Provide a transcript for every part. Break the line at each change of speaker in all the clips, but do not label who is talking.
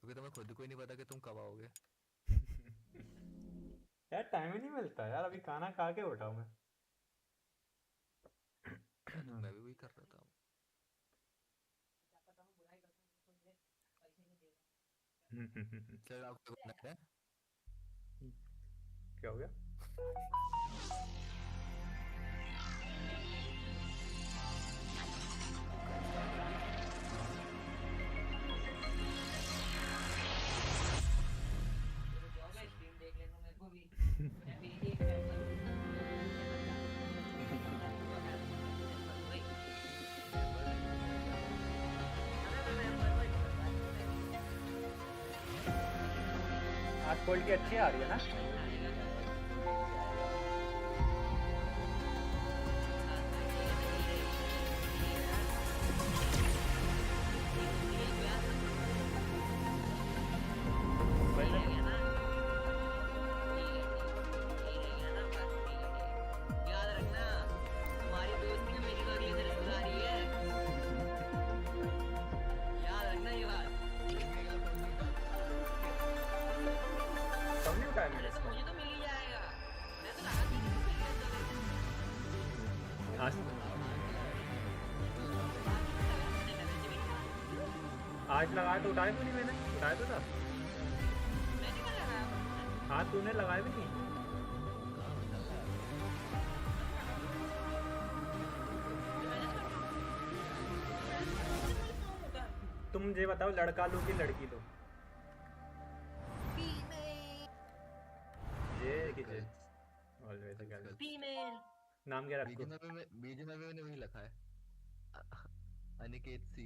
क्योंकि तुम्हें खुद को ही नहीं पता कि तुम कब आओगे।
यार टाइम ही नहीं मिलता यार, अभी खाना खा के उठा हूं मैं।
यार मैं भी वही कर रहा था। चल आपको गुड नाइट है।
क्या हो गया?
कल स्टार्ट होगी।
हाँ।
चलो। मेंबर नहीं हूँ, मेंबर हूँ।
आज क्वालिटी अच्छी आ रही है ना?
एट के आएगा।
वैसे
तुमने क्या फोन नहीं उठाया?
कब नहीं उठाया मैंने इसमें? आज
तुमने आज लगाया था तुमने, आज तो लगाता ही नहीं।
आज लगाया तो उठाया क्यों नहीं मैंने? उठाया तो था। आज तूने लगाया भी नहीं।
कहाँ मैं कल लगाया था।
तुम मुझे बताओ, लड़का लो कि लड़की लो? जे कि जे?
Girls.
Always
girls
girl.
Girls.
नाम क्या रखो?
बीजे में वही लिखा है। अ- अनिकेत सी।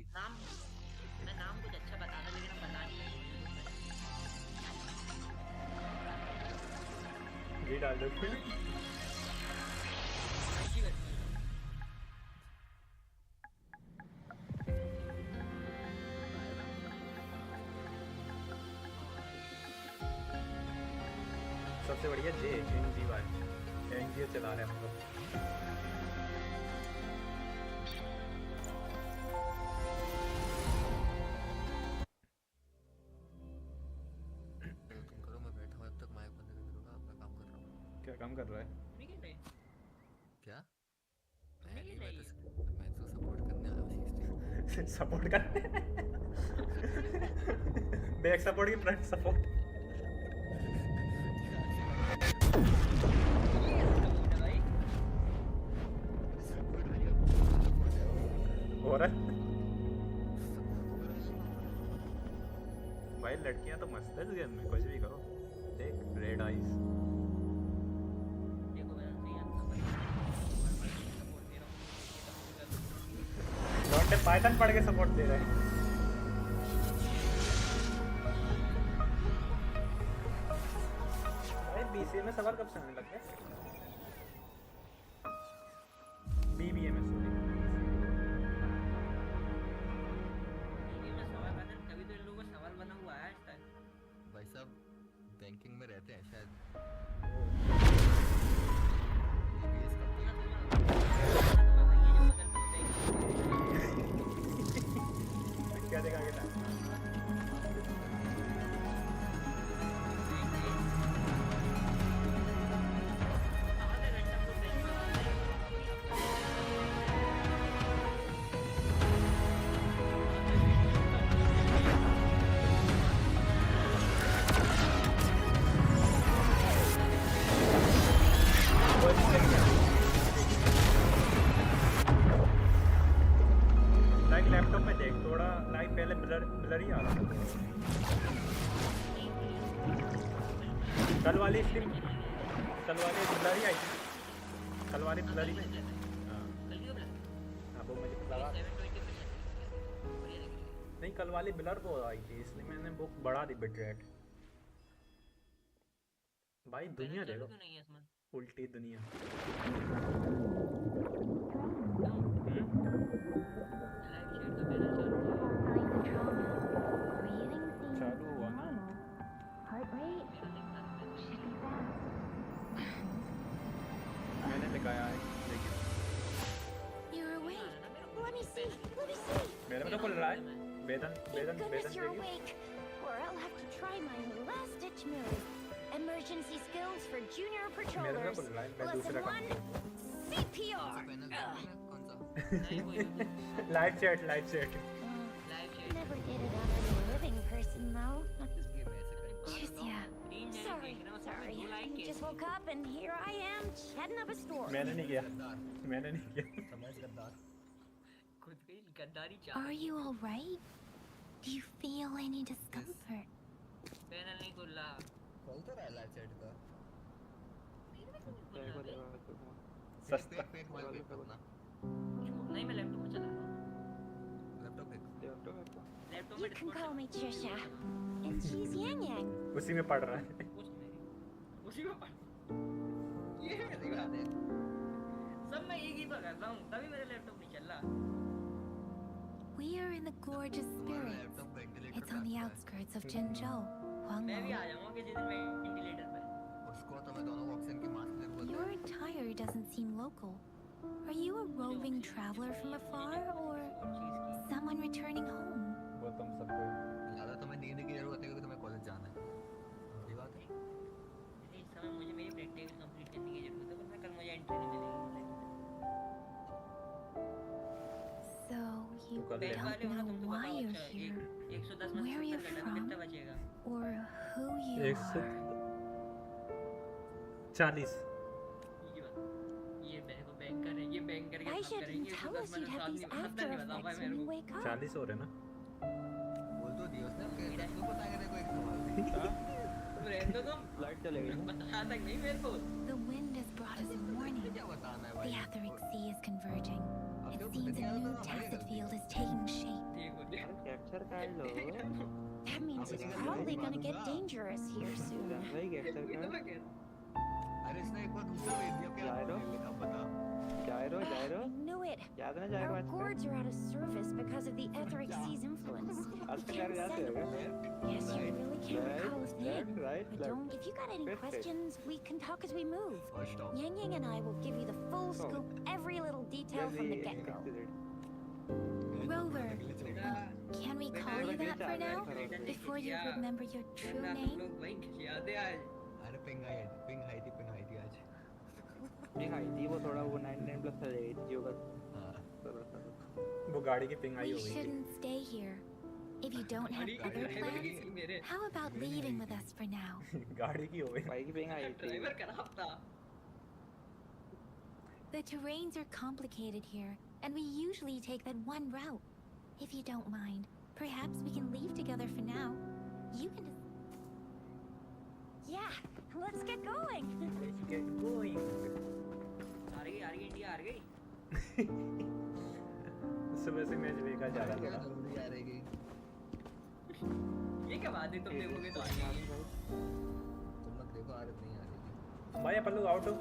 जी डाल दो फिर।
आया ना।
सबसे बढ़िया J N G Y, N G चला रहे हैं हम लोग।
चलो तुम करो, मैं बैठा हूँ, जब तक माइक बंद नहीं करूँगा मैं काम कर रहा हूँ।
क्या काम कर रहा है?
क्या? मैं नहीं, मैं तो सपोर्ट करने आया हूँ सीरियसली।
सपोर्ट कर। बैक सपोर्ट की फ्रंट सपोर्ट?
यार सिवा मैं बैक सपोर्ट कर रहा हूँ। सपोर्ट नहीं, फुल सपोर्ट है वो।
हो रहा है।
हो रहा है वो।
भाई लड़कियां तो मस्त है इस गेम में, कुछ भी करो। देख रेड आइज। लौंडे पाइथन पढ़ के सपोर्ट दे रहे हैं। भाई बीसीए में सवाल कब से आने लग गए? बीबीए में सॉरी।
भाई साहब बैंकिंग में रहते हैं शायद। ये गेस करते हैं कि
क्या देखा गया? लाइक लैपटॉप में देख थोड़ा, लाइक पहले ब्लर ब्लर ही आ रहा था। कल वाली स्ट्रीम, कल वाली ब्लर ही आई थी। कल वाली ब्लर ही। हाँ। हाँ वो मुझे लगा। नहीं कल वाली ब्लर वो आई थी, इसलिए मैंने वो बढ़ा दी बिट रेट। भाई दुनिया देखो, उल्टी दुनिया। चालू हुआ ना? मैंने लगाया है लेकिन
You're awake. Let me see. Let me see.
मेरे में तो खुल रहा है। वेदन
Thank
वेदन
goodness
वेदन
you're
देखिए।
awake. or I'll have to try my last-ditch move. Emergency skills for junior
मेरे में
patrollers.
बोल रहा है मैं
Lesson
दूसरा काम
1, CPR.
कौन सा
live chat
Never did it on a living person, though. Just, yeah. Sorry. Just woke up and here I am, chatting up a story.
मैंने नहीं किया
समझ गद्दार
खुद की गद्दारी चाह
Are you all right? Do you feel any discomfort?
Panel नहीं खुला
खोल तो रहा है लाइव चैट का
सस्ता
फेक वॉलपेपर ना
नहीं मैं लैपटॉप में चला रहा हूँ
laptop fake
laptop
You can call me Trisha. And she's Yang Yang.
उसी में पढ़ रहा है
उसी में पढ़ ये मेरी बात है सब मैं एक ही तो कर रहा हूँ तभी मेरा लैपटॉप नहीं चल रहा
We are in the gorgeous spirits. It's on the outskirts of Zhengzhou,
मैं भी
Huanglo.
आ जाऊँगा किसी दिन मैं वेंटिलेटर पे
उसको तो मैं दोनों ऑक्सीजन की मास्क ले बोलता
Your attire doesn't seem local. Are you a roving traveler from afar or someone returning home?
वो तुम सबको
ज्यादा तुम्हें नींद की जरूरत है क्योंकि तुम्हें कॉलेज जाना है ये बात है
इस समय मुझे मेरी प्रैक्टिकल कंप्लीट करने की जरूरत है वरना कल मुझे एंट्री नहीं मिलेगी
So you
पहले वाले
don't
हो ना
know
तुम तो
why
बताओ
you're
अच्छा
here
110 में
Where are you
70 करना तो
from?
कितना बचेगा
or who you
140
are.
ये मेरे को बैंकर है ये बैंकर के
Why
सब
shouldn't
करेंगे
tell us you'd have these after effects when you wake up?
40 हो रहे ना
बोल तो दिया उसने कि तू बताएगा देखो एक सवाल
रहने दो
लाइट चलेगी ना
बता तक नहीं मेरे को
The wind has brought us a warning.
क्या बताना है
The
भाई
Atheric Sea is converging. It seems a new tacit field is taking shape.
ठीक हो गया
अरे कैप्चर कर लो
That means it's probably gonna get dangerous here soon.
भाई कैप्चर कर
अरे इसने एक बार दूसरा भेज दिया क्या
जायरो?
लिखा बता
जायरो
I knew it.
याद ना जायरो
Our
आज
gourds are out of service because of the Atheric Sea's influence.
आज
We
तो
can't
याद
send.
है
Yes, you really can't recall a thing.
Right
But don't. If you got any
Perfect.
questions, we can talk as we move.
First of
Yang Yang and I will give you the full scoop, every little detail from the get-go. Rover, can we call you that for now? Before you remember your true
तुम
name?
लोग वही याद है आज
अरे ping I थी आज
ping I थी वो थोड़ा वो 99 प्लस था जियो का
हाँ
वो गाड़ी की पिंग आई
We
हो गई थी
shouldn't stay here. If you don't have other plans,
मेरे
how about leaving with us for now?
गाड़ी की हो गई
भाई की पिंग आई थी
ड्राइवर खराब था
The terrains are complicated here, and we usually take that one route. If you don't mind, perhaps we can leave together for now. You can just... Yeah, let's get going.
Get going.
आ रही India आ गई
सुबह से match देखा जा रहा था
जरूरी आ रहेगी
ये क्या बात है तुम देखोगे तो आ जाएगी
तुम लोग देखो आ रही नहीं आ रहेगी
भाई अपन लोग आउट ऑफ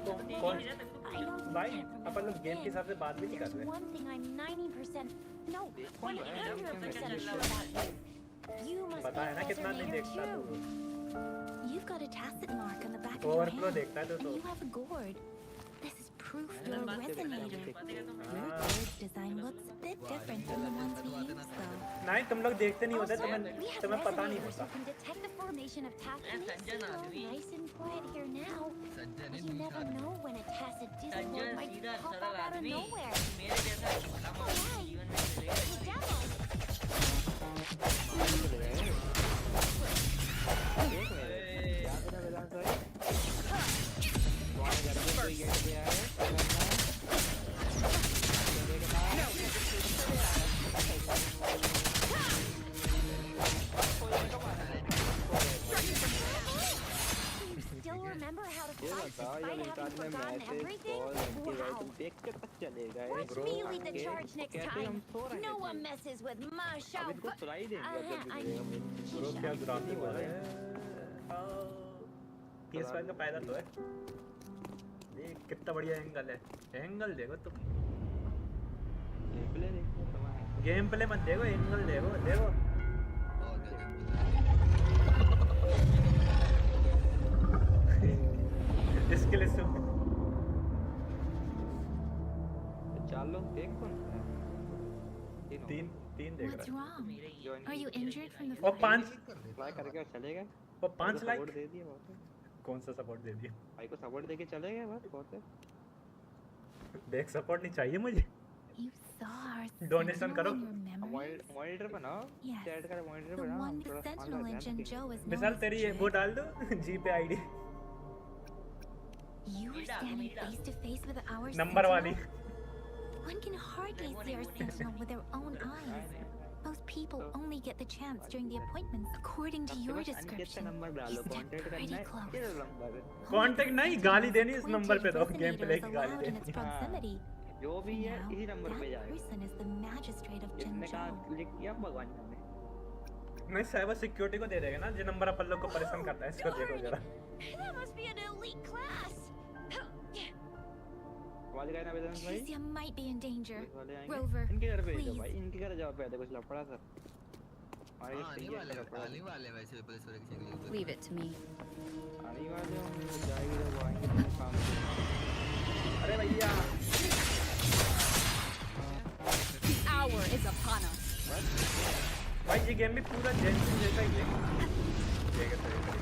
कौन
I don't
भाई
can't
अपन लोग गेम के
remember
हिसाब से बात भी नहीं कर
There's
रहे
one thing I'm 90%, no, 100% sure about you. You must
पता है
be
ना
a
कितना नहीं
resonator
देखता
too.
तू
You've got a tacit mark on the back of your
overflow
hand,
देखता है
and
तो
you have a gourd. This is proof you're a resonator. Your gourd design looks a bit different than the ones we use, though.
नहीं तुम लोग देखते नहीं होते
Also, we
तुम्हें
have
तुम्हें पता नहीं
resonators
होता
who can detect the formation of tacit.
Sanjan आदमी।
Nice and quiet here now,
Sajjan
but you never know when a tacit discord
Sajjan
might
सीधा
pop
सरल
up out of
आदमी
nowhere.
मेरे जैसा भला मनुष्य जीवन में मिलेगा
The demo.
देख मेरे क्या तेरा बैलेंस है तुम्हारे घर में कोई गेट पे आया है
You still remember how to
ये
fight
बताओ ये
despite
इंसान
having
में
forgotten
मैसेज
everything?
कॉल इनके भाई
Wow.
तुम देख के तक चलेगा
Watch
bro
me lead the charge next
कहते हम
time.
सो रहे
No
थे
one messes with my
अब
show.
इनको सुना ही देंगे जब
I
भी
mean,
ब्रो क्या ग्राफिक हो रहा है
हाँ।
PS5 का फायदा तो है देख कितना बढ़िया एंगल है एंगल देखो तुम
गेम प्ले देखो तुम्हारा
गेम प्ले मत देखो एंगल देखो देखो
और क्या
इसके लिए सुन
चलो देख कौन
तीन तीन देख
what's
रहा
wrong?
मेरे ही
Are you injured from the
है और
fight?
5
अप्लाई करके चले गए।
वो 5 लाख
सपोर्ट दे दिया बहुत है।
कौन सा सपोर्ट दे दिया?
भाई को सपोर्ट देके चले गए बस बहुत है।
बैक सपोर्ट नहीं चाहिए मुझे।
You saw our
Donation
sentinel
करो।
in your memories?
मॉनिटर बनाओ।
Yes.
चैट कर मॉनिटर
The
बनाओ।
one
थोड़ा
the
सामान
sentinel
ध्यान
engine
रखिए।
Joe is known
Vishal
as
तेरी
Jay.
वो डाल दो GPay ID
You were standing face to face with our
number वाली।
sentinel? One can hardly see our sentinel with their own eyes. Most people only get the chance during the appointments. According to your
अंकित का
description,
number
he
डालो
stepped
contact
pretty
करना है।
close.
ये number है।
Contact नहीं गाली देनी इस नंबर पे दो गेम प्ले की गाली
allowed in its
देनी।
proximity.
जो भी है
Now,
इसी नंबर पे
that
जाएगा।
person is the magistrate of
इसने कहा
Jinzhou.
क्लिक किया भगवान जाने।
नहीं साइबर सिक्योरिटी को दे देगा ना जो नंबर अपन लोग को परेशान करता है इसको देखो जरा।
That must be an elite class.
आवाज गया ना बेदन भाई।
Kezia might be in danger.
Police वाले आएंगे।
Rover,
इनके घर भेज दो
please.
भाई। इनके घर जाओ पहले कुछ लफड़ा सर। हमारे
हाँ,
ये
आने वाले वैसे भी पुलिस वाले किसी के लिए
Leave it to me.
आने वाले होंगे तो जाएंगे जब वो आएंगे तो काम करेंगे।
अरे भैया
The hour is upon us.
भाई ये गेम भी पूरा जेन्युइन जैसा ही है। ठीक है सही है।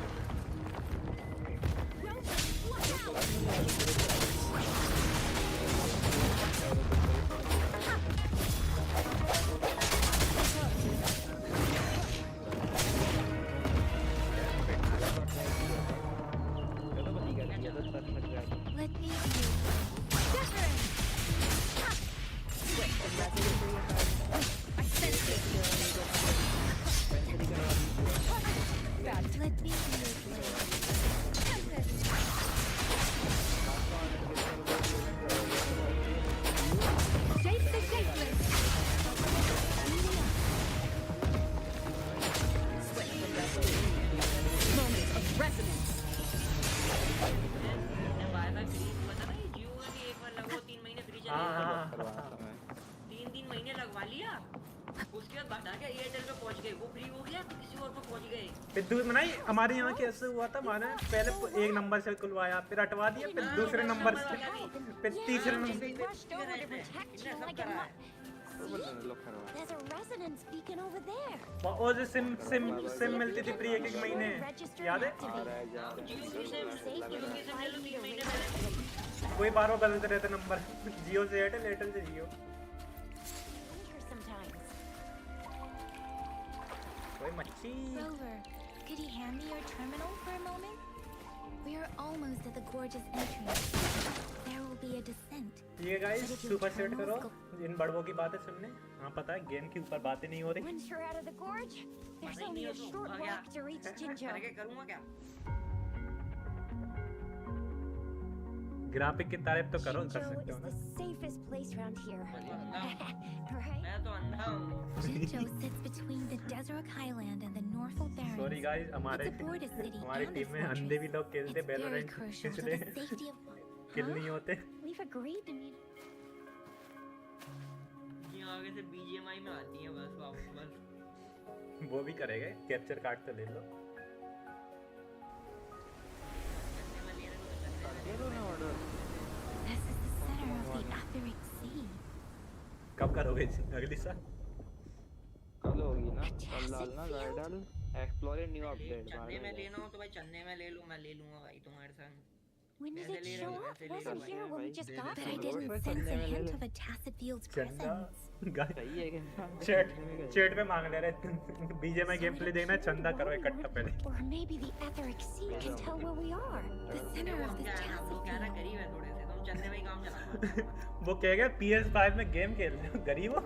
चलो बस ये कर दिया तो सर फट गया।
let me see.
I sense it. Bad.
Let me see your blade.
Shape the shapeless. Swift and resolute. Moment of resonance.
मैं बार-बार फ्री बता ना ये जियो का भी एक बार लगवाओ 3 महीने फ्री चलेगा।
हाँ
करवाना था मैं।
3 महीने लगवा लिया। उसके बाद हटा के एयरटेल पे पहुंच गए। वो फ्री हो गया तो किसी और पे पहुंच गए।
फिर दूसरा नहीं हमारे यहाँ कैसे हुआ था माने पहले एक नंबर से खुलवाया फिर हटवा दिया फिर दूसरे नंबर से फिर तीसरे number
Rushed over to protect you like a
तो बंदा लोग करवा।
There's a resonance beacon over there.
वो जो सिम मिलती थी फ्री एक महीने याद है
आ रहा है जा रहा है।
Safety will fly you to reach
वही बार बदलते रहते नंबर जियो से एयरटेल एयरटेल से जियो
here sometimes.
कोई मच्छी
Rover, could you hand me your terminal for a moment? We are almost at the gorge's entrance. There will be a descent.
ठीक है guys super set करो इन बड़वों की बातें सुनने हाँ पता है गेम के ऊपर बातें नहीं हो रही
Once you're out of the gorge, there's only a short walk to reach Jinzhou.
करके करूंगा क्या?
ग्राफिक की तारीफ तो करो कर
Jinzhou
सकते हो
is
ना
the safest place around here. Right?
मैं तो अंधा हूँ।
Jinzhou sits between the Desert Highland and the Northal Barrens.
Sorry guys हमारे
It's a border city
हमारी
and a
टीम में अंधे भी
fortress.
लोग खेलते
It's very
Valorant
crucial for
इसलिए
the safety of...
किल नहीं होते
We've agreed to meet...
ये आगे से बीजीएमआई में आती है बस वापस बस।
वो भी करेंगे कैप्चर कार्ड तो ले लो
ये लो ना order.
This is the center of the Etheric Sea.
कब करोगे अगली साल
कल होगी ना कल डालना गाइडल एक्सप्लोर ए न्यू अपडेट
चंदे में लेना हो तो भाई चंदे में ले लूँ मैं ले लूँगा भाई तुम्हारे संग।
When did
Where
it
they
show
live,
up?
where they
Wasn't
live.
here when we just got
But
there.
I didn't
sense a
Sunday
hint
में
of a Tacit Field's
चंदा
presence.
गाइस
सही है क्या?
Chat पे मांग ले रहे BGMI game play देखना चंदा करो इकट्ठा पहले
Or maybe the Etheric Sea can tell where we are. The center of this
क्या है ना
Tacit
वो क्या है ना
Field.
गरीब है थोड़े से तुम चंदे में ही काम चलाओ।
वो कहेगा PS5 में गेम खेल रहे हो गरीब हो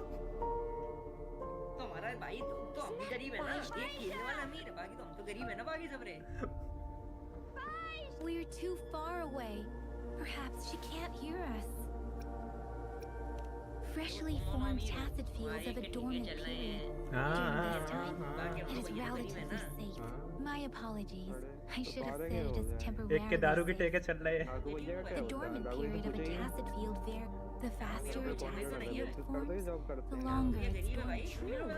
तो हमारा भाई तुम तो हम भी गरीब है ना एक खेलने वाला अमीर है बाकी तो हम तो गरीब है ना बाकी सब रे।
We're too far away. Perhaps she can't hear us. Freshly formed Tacit Fields have a dormant period. During this time, it is relatively safe. My apologies. I should have said it is
एक के
temporarily
दारू की
safe.
टेके चल रहे हैं
राघव भैया का क्या
The
होता है?
dormant
राघव
period
से
of a
पूछेंगे।
Tacit Field there, the faster a
कौन
Tacit
सा
Field
जॉब करते
forms,
हैं जॉब करते
the
हैं।
longer
ये
it's
गरीब है
going
भाई
true.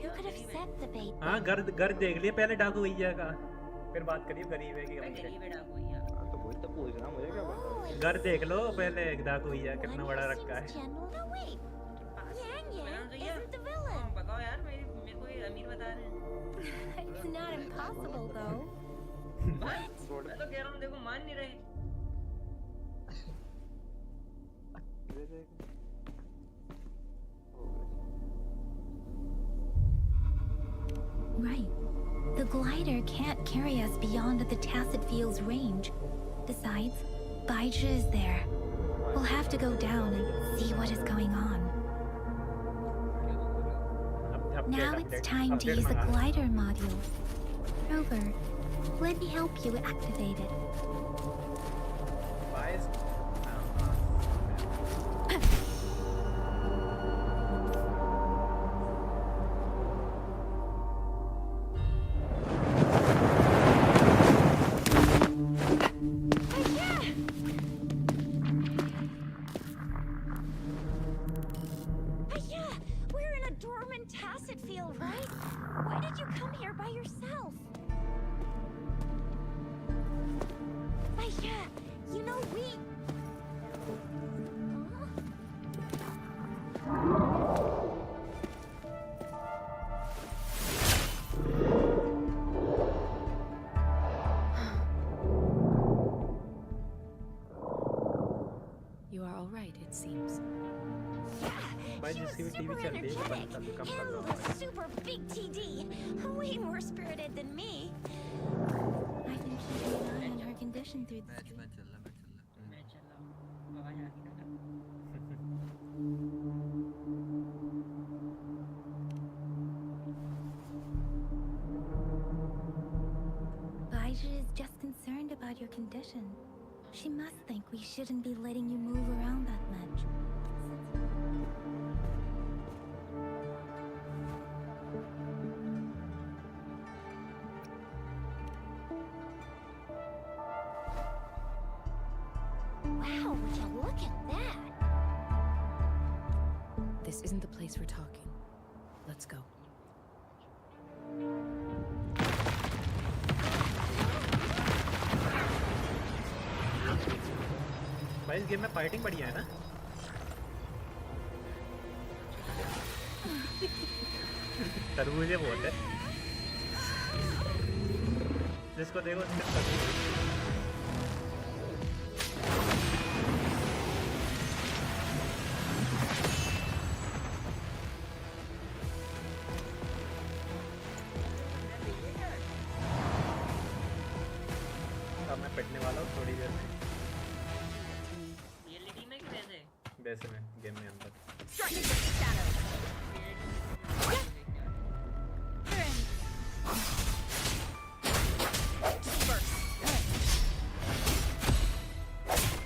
You could have set the bait.
हाँ घर देख लिए पहले डाकू भैया का फिर बात करिए गरीब है कि
भाई
अमीर
गरीब है डाकू भैया।
हाँ तो वही तो पूछ रहा हूँ मुझे क्या पता।
है घर देख लो पहले डाकू भैया कितना
One
बड़ा
who
रखा है
seems gentle. No, wait. Yang Yang isn't the villain.
बताओ यार मेरे को ये अमीर बता रहे हैं।
It's not impossible, though.
मैं तो कह रहा हूँ देखो मान नहीं रहे।
Right. The glider can't carry us beyond the tacit field's range. Besides, Baija is there. We'll have to go down and see what is going on. Now it's time to use the glider module. Rover, let me help you activate it. We're in a dormant tacit field, right? Why did you come here by yourself? Baija, you know we...
You are all right, it seems.
She was super energetic and a super big TD. Way more spirited than me. I think she's relying on her condition through this.
मैं चल रहा
मैं चल रहा हूँ आवाज आ रही है।
Baija is just concerned about your condition. She must think we shouldn't be letting you move around that much. Wow, would you look at that?
This isn't the place for talking. Let's go.
भाई इस game में fighting बढ़िया है ना। तरबूजे बहुत है जिसको देखो उसके तरबूज। अब मैं पिटने वाला हूँ थोड़ी देर में।
रियलिटी में कि वैसे?
वैसे में गेम में अंदर।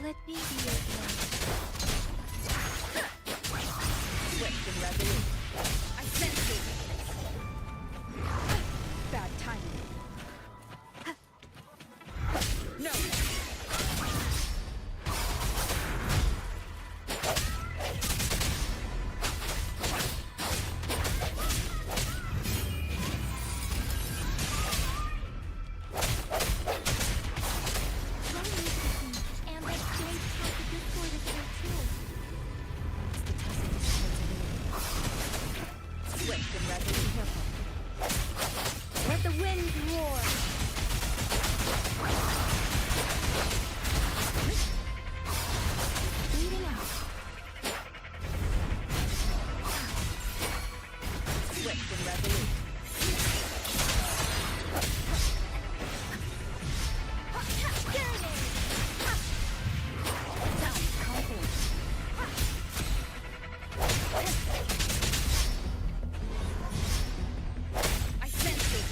Let me be your friend.
Swift and resolute. I sense it. Bad timing. No.
And that strange type of discord is here too.
Swift and resolute.
Let the wind roar. Bleeding out.
Swift and resolute. Sounds confident. I sense it.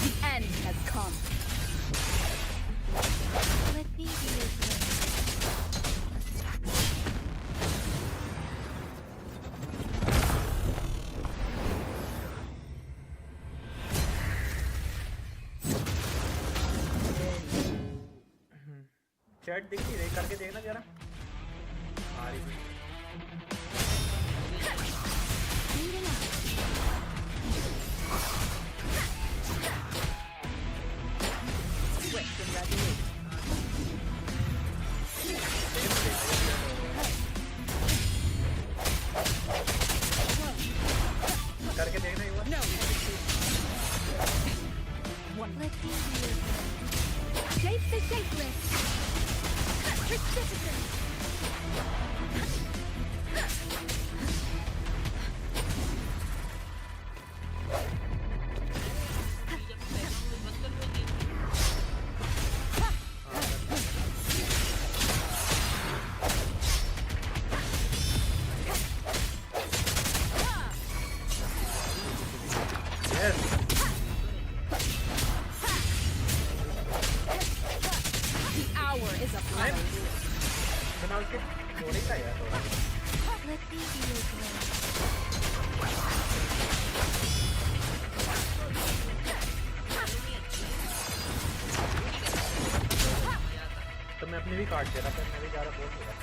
The end has come.
Let me be your friend.
Chat दिख नहीं रही करके देखना जरा। आ रही है।
Bleeding out.
Swift and resolute.
करके देखना एक बार।
No hesitation.
Let's see you.
Shape the shapeless. Persistence.
Yes.
The hour is upon us.
Kenal ke story का यार थोड़ा.
Let's see you.
तो मैं अपनी भी काट दे रहा था, मैं भी जा रहा बोल दे रहा.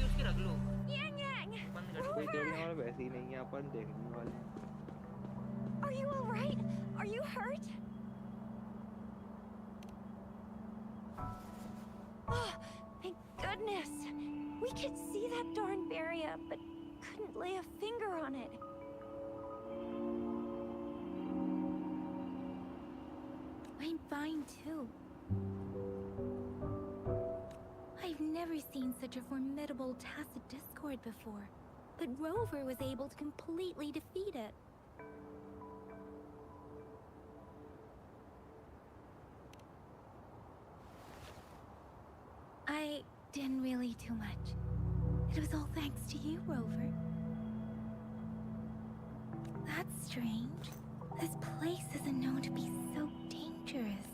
उसकी रख लो
Yang Yang!
बंद कर
कोई देखने वाला वैसे ही नहीं है, अपन देखने वाले.
Are you alright? Are you hurt? Oh, thank goodness. We could see that darn barrier, but couldn't lay a finger on it. I'm fine too. I've never seen such a formidable tacit discord before, but Rover was able to completely defeat it. I didn't really do much. It was all thanks to you, Rover. That's strange. This place isn't known to be so dangerous.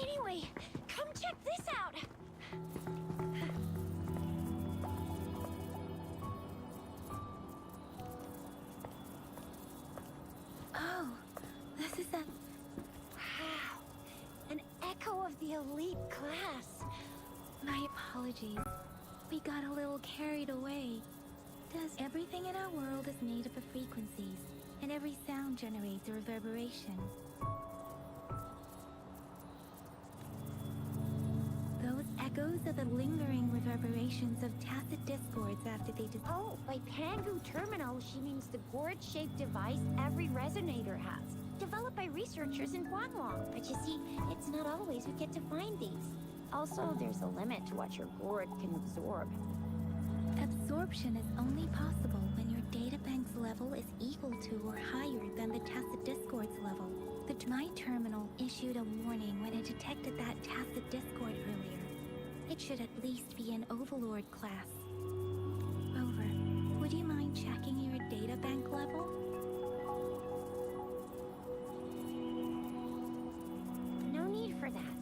Anyway, come check this out! Oh, this is a... Wow! An echo of the elite class. My apologies. We got a little carried away. Everything in our world is made up of frequencies, and every sound generates a reverberation. Those echoes are the lingering reverberations of tacit discords after they
Oh, by Pangu Terminal, she means the gourd-shaped device every resonator has. Developed by researchers in Guangdong. But you see, it's not always we get to find these. Also, there's a limit to what your gourd can absorb.
Absorption is only possible when your databank's level is equal to or higher than the tacit discord's level. My terminal issued a warning when it detected that tacit discord earlier. It should at least be an overlord class. Rover, would you mind checking your databank level?
No need for that.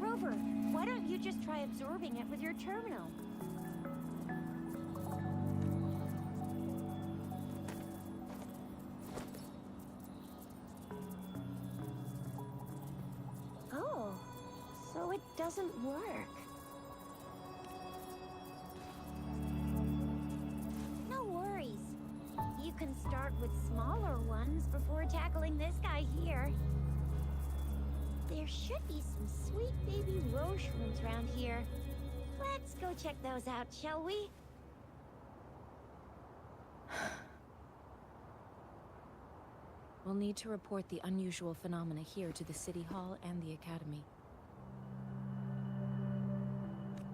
Rover, why don't you just try absorbing it with your terminal? Oh, so it doesn't work. No worries. You can start with smaller ones before tackling this guy here. There should be some sweet baby roche rooms around here. Let's go check those out, shall we?
We'll need to report the unusual phenomena here to the City Hall and the Academy.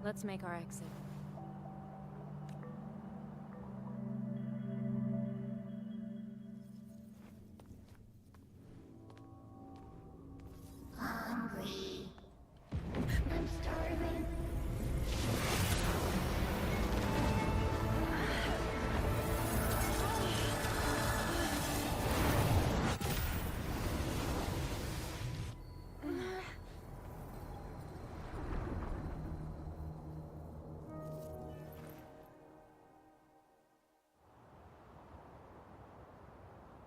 Let's make our exit.
Hungry. I'm starving.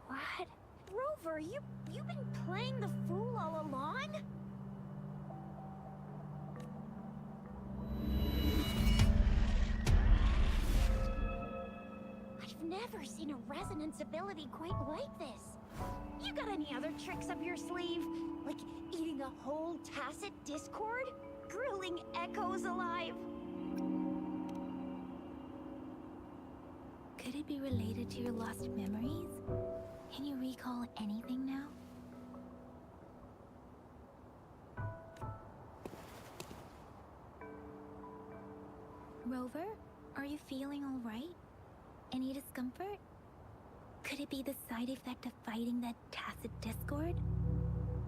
What? Rover, you've been playing the fool all along? I've never seen a resonance ability quite like this. You got any other tricks up your sleeve? Like eating a whole tacit discord? Grilling echoes alive?
Could it be related to your lost memories? Can you recall anything now? Rover, are you feeling all right? Any discomfort? Could it be the side effect of fighting that tacit discord?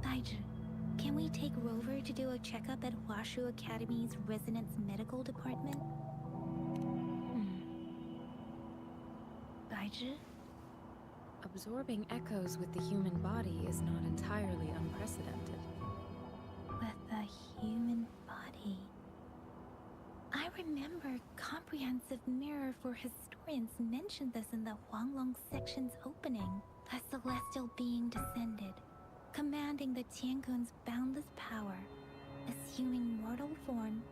Baiju, can we take Rover to do a checkup at Hwashu Academy's Resonance Medical Department? Baiju?
Absorbing echoes with the human body is not entirely unprecedented.
With the human body. I remember Comprehensive Mirror for Historians mentioned this in the Huanglong section's opening. A celestial being descended, commanding the Tiangun's boundless power. Assuming mortal form,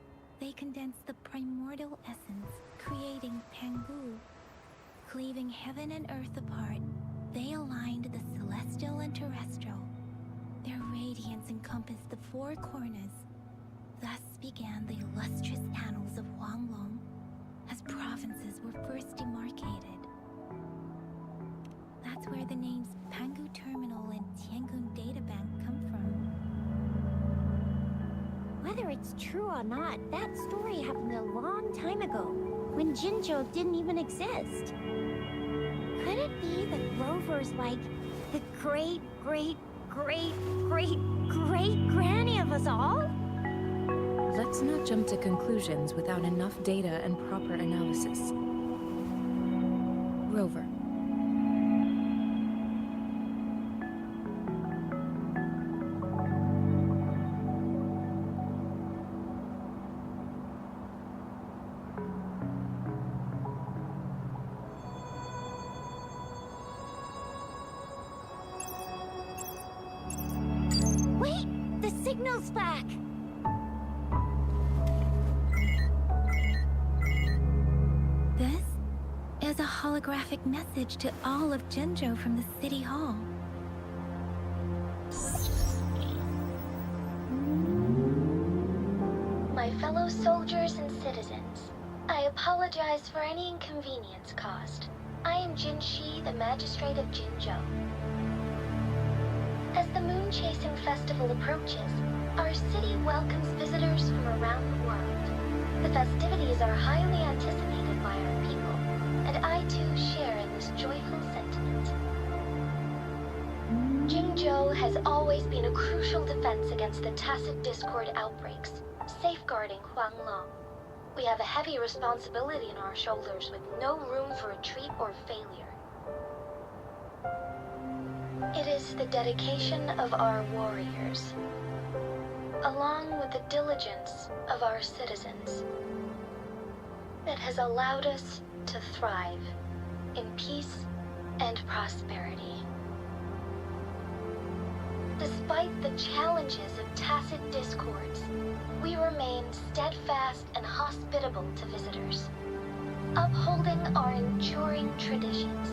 they condensed the primordial essence, creating Pangu. Cleaving heaven and earth apart, they aligned the celestial and terrestrial. Their radiance encompassed the four corners. Thus began the illustrious annals of Huanglong, as provinces were first demarcated. That's where the names Pangu Terminal and Tiangun Databank come from.
Whether it's true or not, that story happened a long time ago, when Jinzhou didn't even exist. Could it be that Rover's like the great, great, great, great, great granny of us all?
Let's not jump to conclusions without enough data and proper analysis. Rover.
Wait! The signal's back!
This is a holographic message to all of Jinzhou from the City Hall.
My fellow soldiers and citizens, I apologize for any inconvenience caused. I am Jin Shi, the Magistrate of Jinzhou. As the Moon Chasing Festival approaches, our city welcomes visitors from around the world. The festivities are highly anticipated by our people, and I too share in this joyful sentiment. Jinzhou has always been a crucial defense against the tacit discord outbreaks, safeguarding Huanglong. We have a heavy responsibility on our shoulders with no room for retreat or failure. It is the dedication of our warriors, along with the diligence of our citizens, that has allowed us to thrive in peace and prosperity. Despite the challenges of tacit discords, we remain steadfast and hospitable to visitors, upholding our enduring traditions.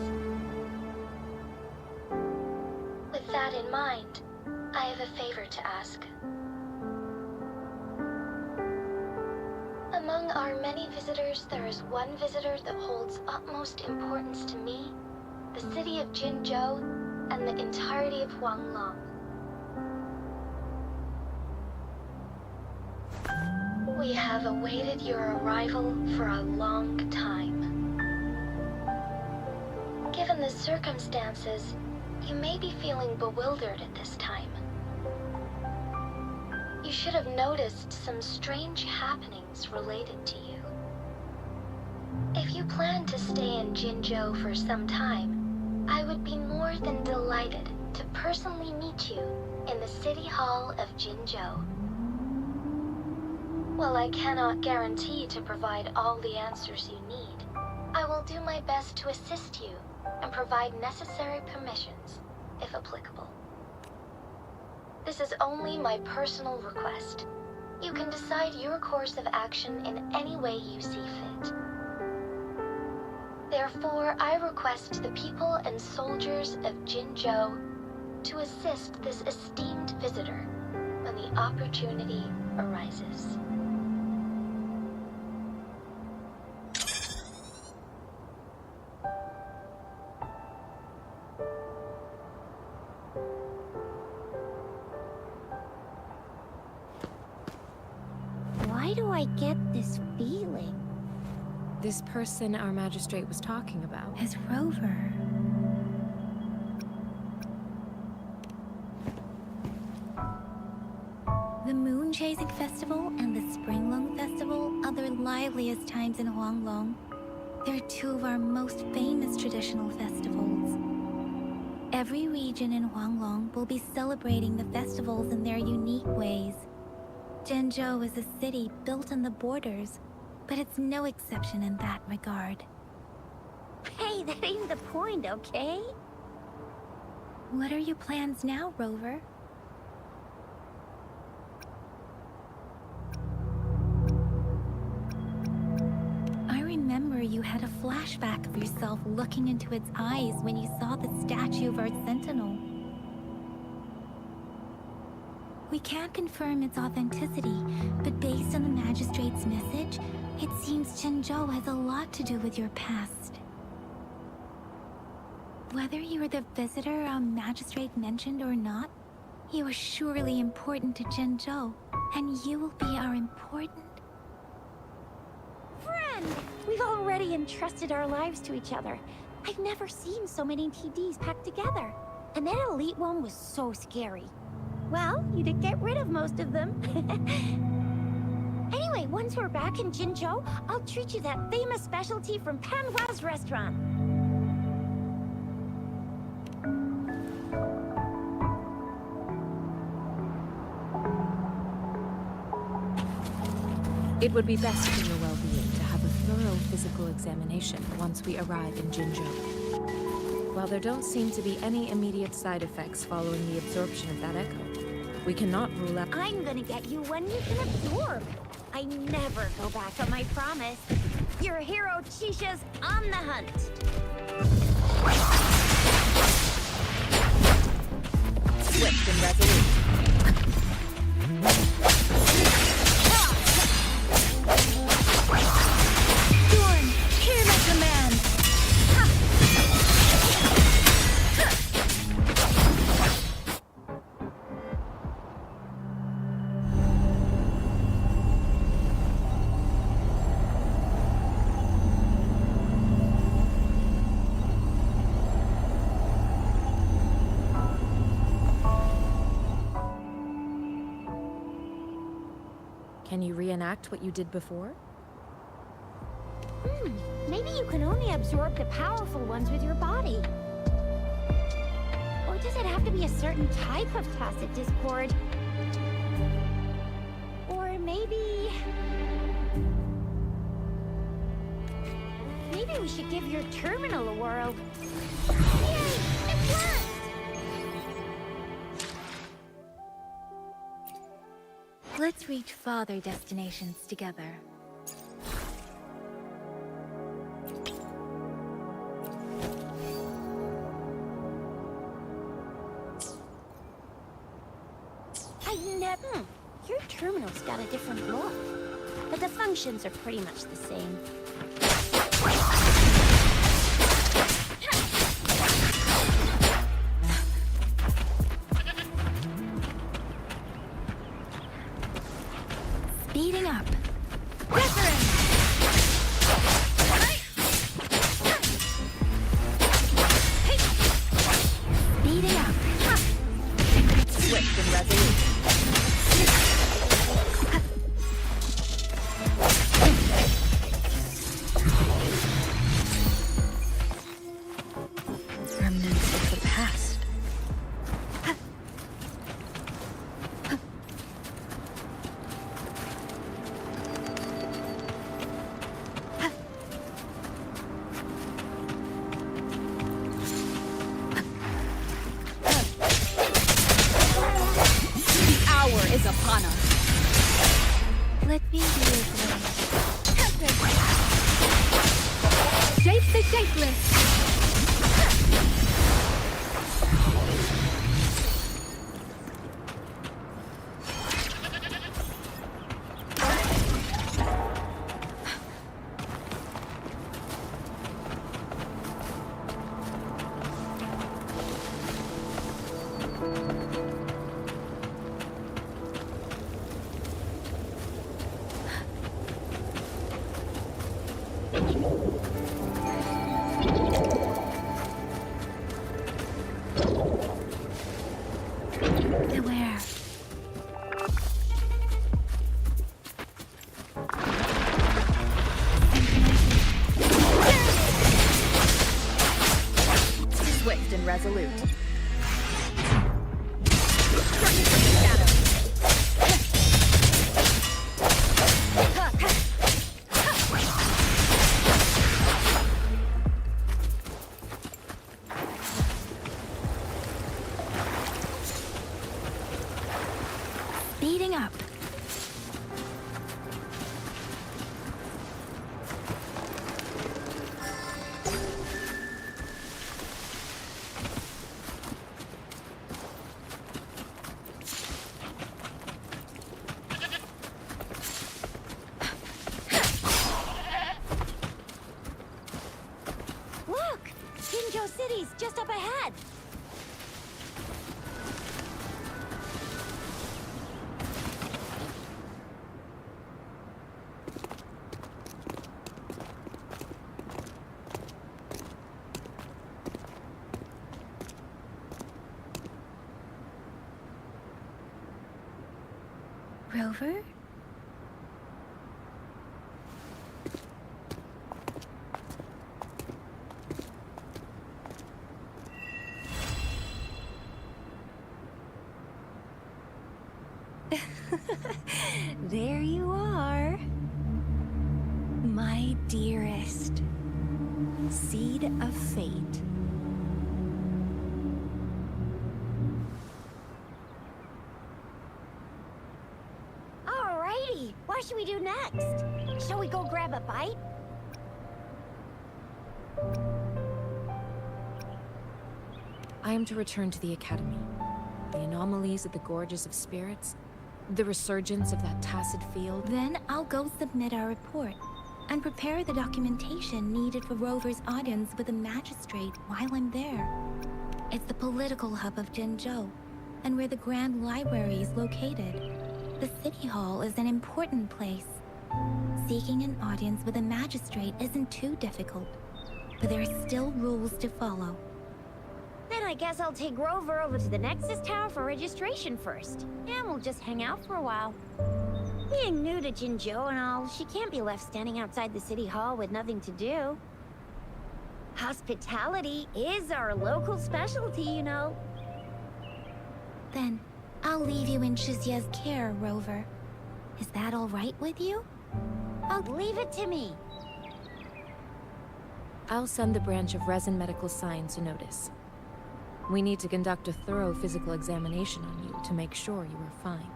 With that in mind, I have a favor to ask. Among our many visitors, there is one visitor that holds utmost importance to me, the city of Jinzhou, and the entirety of Huanglong. We have awaited your arrival for a long time. Given the circumstances, you may be feeling bewildered at this time. You should have noticed some strange happenings related to you. If you plan to stay in Jinzhou for some time, I would be more than delighted to personally meet you in the City Hall of Jinzhou. While I cannot guarantee to provide all the answers you need, I will do my best to assist you and provide necessary permissions, if applicable. This is only my personal request. You can decide your course of action in any way you see fit. Therefore, I request the people and soldiers of Jinzhou to assist this esteemed visitor when the opportunity arises.
Why do I get this feeling?
This person our magistrate was talking about.
As Rover. The Moon Chasing Festival and the Springlong Festival are the liveliest times in Huanglong. They're two of our most famous traditional festivals. Every region in Huanglong will be celebrating the festivals in their unique ways. Zhenzhou is a city built on the borders, but it's no exception in that regard.
Hey, that ain't the point, okay?
What are your plans now, Rover? I remember you had a flashback of yourself looking into its eyes when you saw the statue of our sentinel. We can't confirm its authenticity, but based on the magistrate's message, it seems Zhenzhou has a lot to do with your past. Whether you were the visitor our magistrate mentioned or not, you are surely important to Zhenzhou, and you will be our important...
Friend! We've already entrusted our lives to each other. I've never seen so many TDs packed together. And that elite one was so scary. Well, you did get rid of most of them. Anyway, once we're back in Jinzhou, I'll treat you that famous specialty from Panhua's restaurant.
It would be best for your well-being to have a thorough physical examination once we arrive in Jinzhou. While there don't seem to be any immediate side effects following the absorption of that echo, we cannot rule out...
I'm gonna get you one you can absorb. I never go back on my promise. Your hero Chisha's on the hunt.
Swift and resolute.
Dorn, hear my command!
Can you reenact what you did before?
Maybe you can only absorb the powerful ones with your body. Or does it have to be a certain type of tacit discord? Or maybe... Maybe we should give your terminal a whirl. Yay! It worked!
Let's reach farther destinations together.
Your terminal's got a different look, but the functions are pretty much the same.
Speeding up. Speeding up.
Swift and resolute.
Remnants of the past.
The hour is upon us.
Let me be your blade.
Shape the shapeless.
Beware.
Swift and resolute.
Speeding up.
Look! Jinzhou City's just up ahead.
Rover? There you are. My dearest. Seed of fate.
Alrighty, what should we do next? Shall we go grab a bite?
I am to return to the Academy. The anomalies of the Gorges of Spirits, the resurgence of that tacit field.
Then I'll go submit our report and prepare the documentation needed for Rover's audience with the magistrate while I'm there. It's the political hub of Jinzhou, and where the Grand Library is located. The City Hall is an important place. Seeking an audience with a magistrate isn't too difficult, but there are still rules to follow.
Then I guess I'll take Rover over to the Nexus Tower for registration first. And we'll just hang out for a while. Being new to Jinzhou and all, she can't be left standing outside the City Hall with nothing to do. Hospitality is our local specialty, you know.
Then, I'll leave you in Shizia's care, Rover. Is that all right with you?
I'll leave it to me.
I'll send the branch of Resin Medical Science a notice. We need to conduct a thorough physical examination on you to make sure you are fine.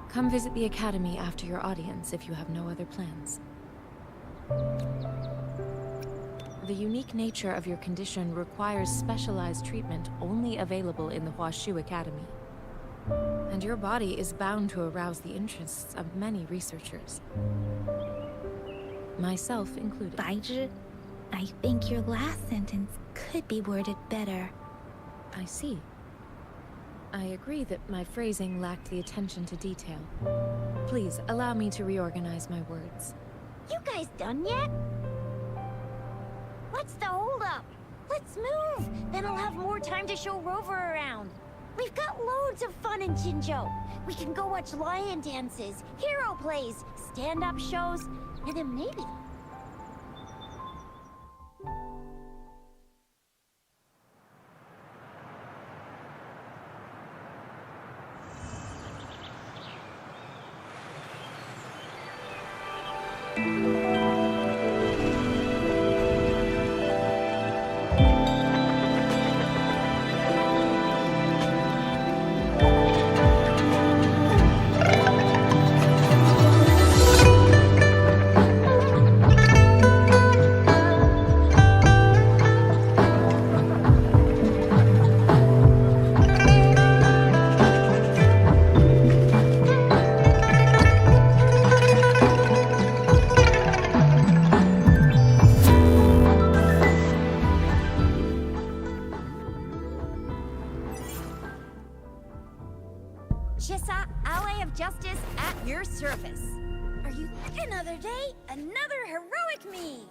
Come visit the Academy after your audience if you have no other plans. The unique nature of your condition requires specialized treatment only available in the Huashu Academy. And your body is bound to arouse the interests of many researchers. Myself included.
Baizhi, I think your last sentence could be worded better.
I see. I agree that my phrasing lacked the attention to detail. Please, allow me to reorganize my words.
You guys done yet? What's the holdup? Let's move! Then I'll have more time to show Rover around. We've got loads of fun in Jinzhou. We can go watch lion dances, hero plays, stand-up shows, and then maybe... Shisa, ally of justice at your service. Are you... Another day, another heroic me!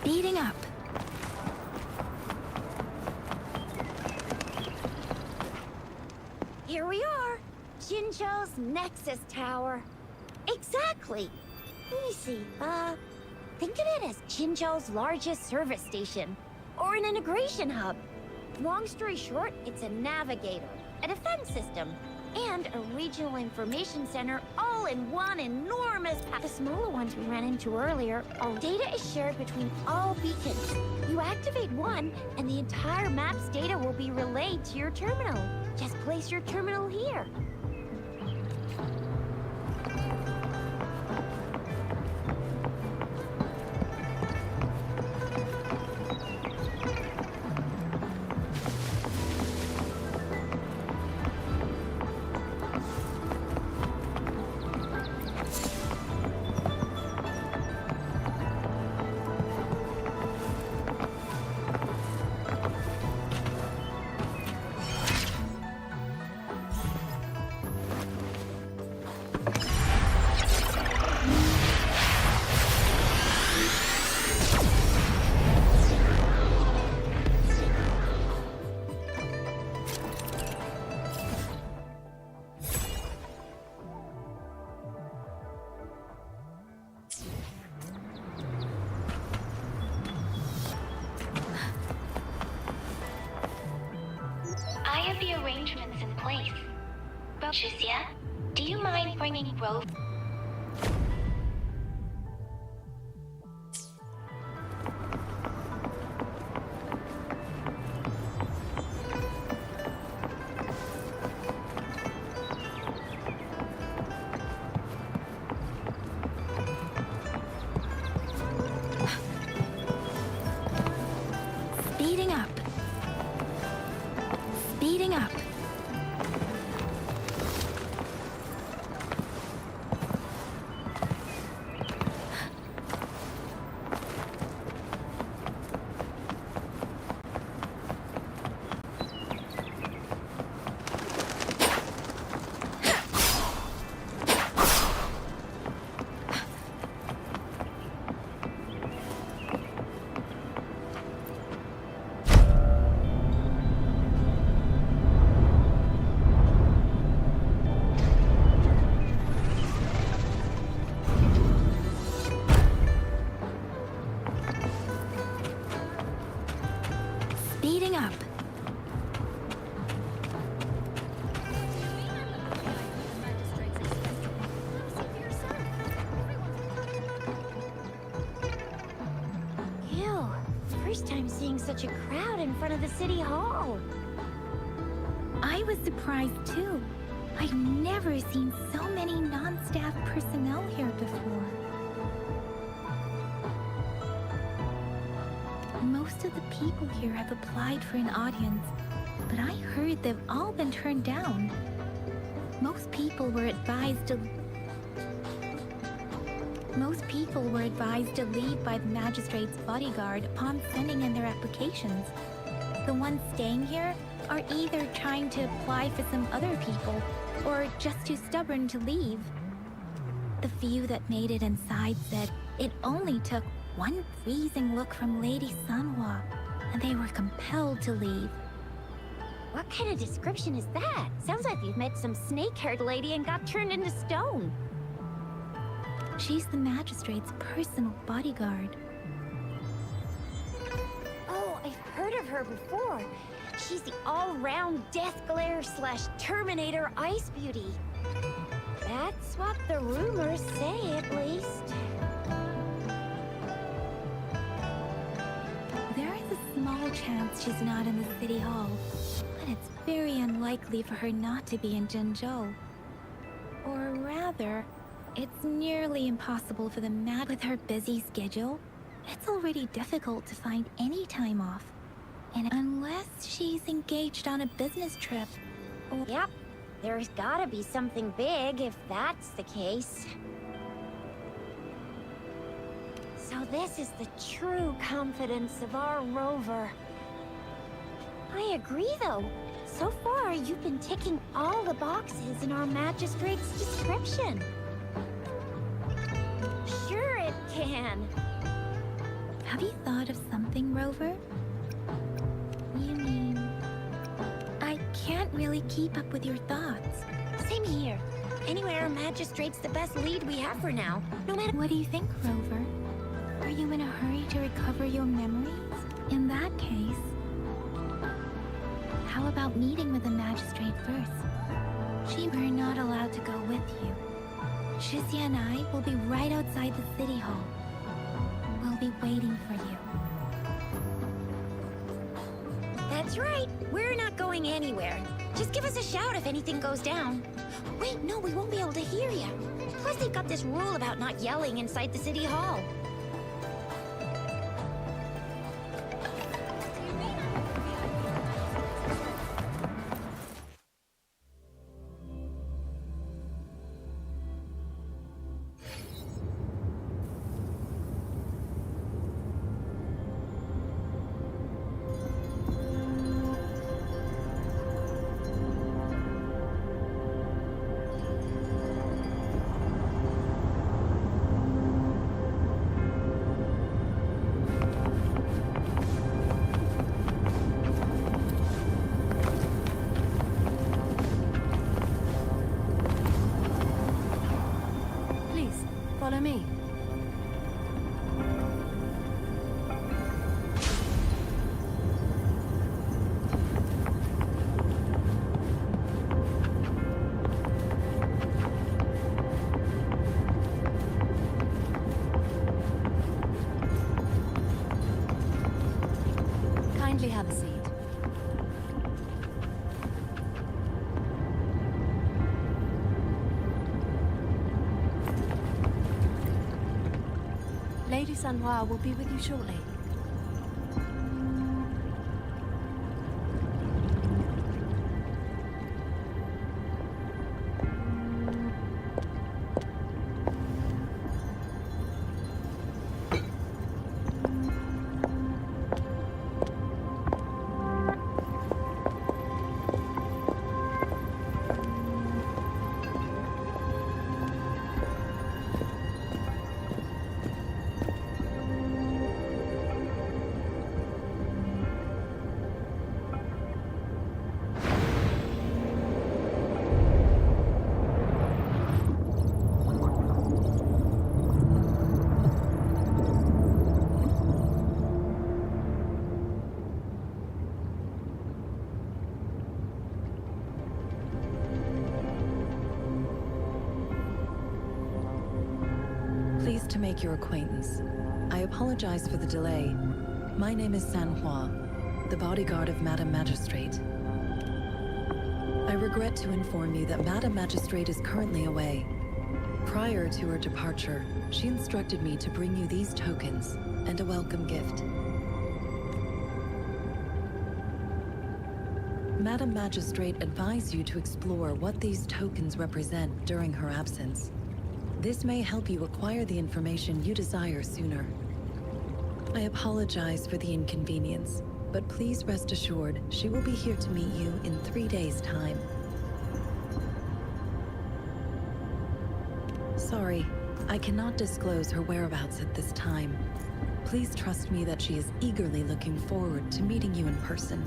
Speeding up.
Here we are. Jinzhou's Nexus Tower. Exactly. Let me see. Think of it as Jinzhou's largest service station. Or an integration hub. Long story short, it's a navigator, a defense system, and a regional information center all in one enormous The smaller ones we ran into earlier, our data is shared between all beacons. You activate one, and the entire map's data will be relayed to your terminal. Just place your terminal here.
I have the arrangements in place. Shizia, do you mind bringing Rove?
Speeding up. Speeding up. Speeding up.
Ew. First time seeing such a crowd in front of the city hall.
I was surprised too. I've never seen so many non-staff personnel here before. Most of the people here have applied for an audience, but I heard they've all been turned down. Most people were advised to leave by the magistrate's bodyguard upon sending in their applications. The ones staying here are either trying to apply for some other people, or just too stubborn to leave. The few that made it inside said it only took one freezing look from Lady Sanhua, and they were compelled to leave.
What kind of description is that? Sounds like you've met some snake-haired lady and got turned into stone.
She's the magistrate's personal bodyguard.
Oh, I've heard of her before. She's the all-round Death Glare / Terminator Ice Beauty. That's what the rumors say, at least.
There is a small chance she's not in the city hall, but it's very unlikely for her not to be in Jinzhou. Or rather, it's nearly impossible for the with her busy schedule. It's already difficult to find any time off. And unless she's engaged on a business trip, or...
Yep, there's gotta be something big if that's the case. So this is the true confidence of our rover. I agree, though. So far, you've been ticking all the boxes in our magistrate's description. Sure it can.
Have you thought of something, Rover? You mean... I can't really keep up with your thoughts.
Same here. Anyway, our magistrate's the best lead we have for now. No matter...
What do you think, Rover? Are you in a hurry to recover your memories? In that case... How about meeting with the magistrate first? We're not allowed to go with you. Shizia and I will be right outside the city hall. We'll be waiting for you.
That's right. We're not going anywhere. Just give us a shout if anything goes down. Wait, no, we won't be able to hear you. Plus, they've got this rule about not yelling inside the city hall.
Please, follow me. Kindly have a seat. Lady Sanhua will be with you shortly. Pleased to make your acquaintance. I apologize for the delay. My name is Sanhua, the bodyguard of Madam Magistrate. I regret to inform you that Madam Magistrate is currently away. Prior to her departure, she instructed me to bring you these tokens and a welcome gift. Madam Magistrate advised you to explore what these tokens represent during her absence. This may help you acquire the information you desire sooner. I apologize for the inconvenience, but please rest assured she will be here to meet you in 3 days' time. Sorry, I cannot disclose her whereabouts at this time. Please trust me that she is eagerly looking forward to meeting you in person.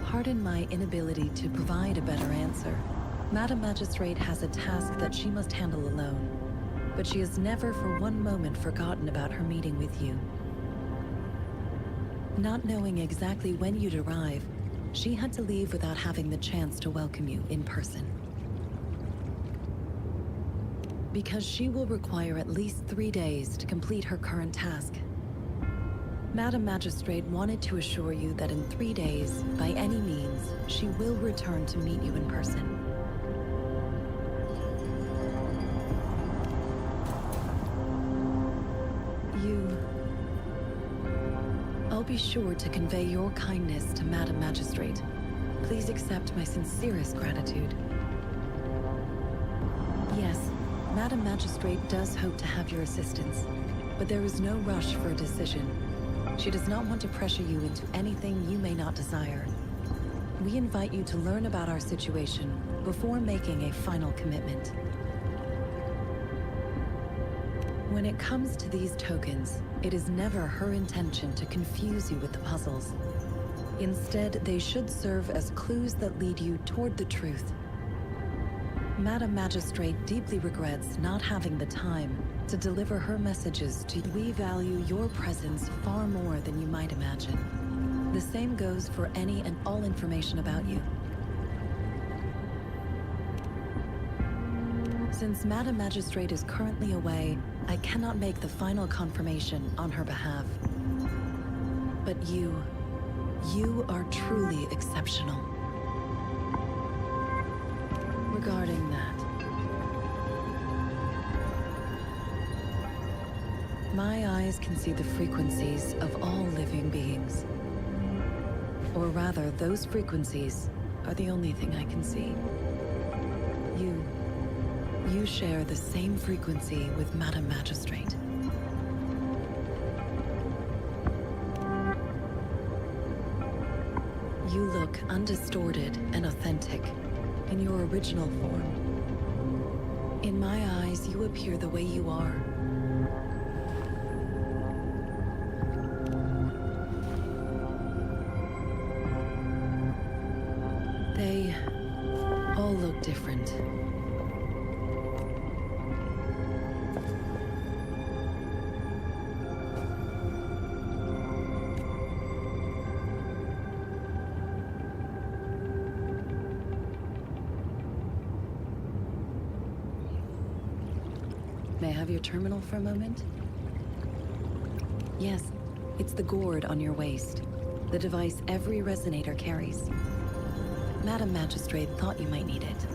Pardon my inability to provide a better answer. Madam Magistrate has a task that she must handle alone, but she has never for one moment forgotten about her meeting with you. Not knowing exactly when you'd arrive, she had to leave without having the chance to welcome you in person. Because she will require at least 3 days to complete her current task. Madam Magistrate wanted to assure you that in 3 days, by any means, she will return to meet you in person. I'll be sure to convey your kindness to Madam Magistrate. Please accept my sincerest gratitude. Yes, Madam Magistrate does hope to have your assistance, but there is no rush for a decision. She does not want to pressure you into anything you may not desire. We invite you to learn about our situation before making a final commitment.
When it comes to these tokens, it is never her intention to confuse you with the puzzles. Instead, they should serve as clues that lead you toward the truth. Madam Magistrate deeply regrets not having the time to deliver her messages to you. We value your presence far more than you might imagine. The same goes for any and all information about you. Since Madam Magistrate is currently away, I cannot make the final confirmation on her behalf. But you are truly exceptional. Regarding that, my eyes can see the frequencies of all living beings. Or rather, those frequencies are the only thing I can see. You share the same frequency with Madam Magistrate. You look undistorted and authentic in your original form. In my eyes, you appear the way you are. They all look different. May I have your terminal for a moment? Yes, it's the gourd on your waist, the device every resonator carries. Madam Magistrate thought you might need it.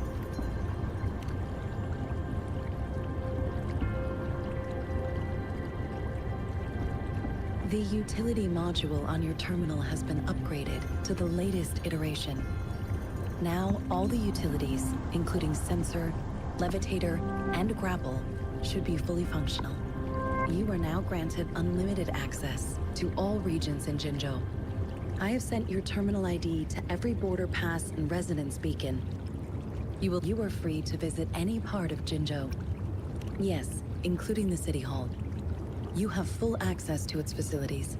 The utility module on your terminal has been upgraded to the latest iteration. Now, all the utilities, including sensor, levitator, and grapple, should be fully functional. You are now granted unlimited access to all regions in Jinzhou. I have sent your terminal ID to every border pass and residence beacon. You are free to visit any part of Jinzhou. Yes, including the City Hall. You have full access to its facilities.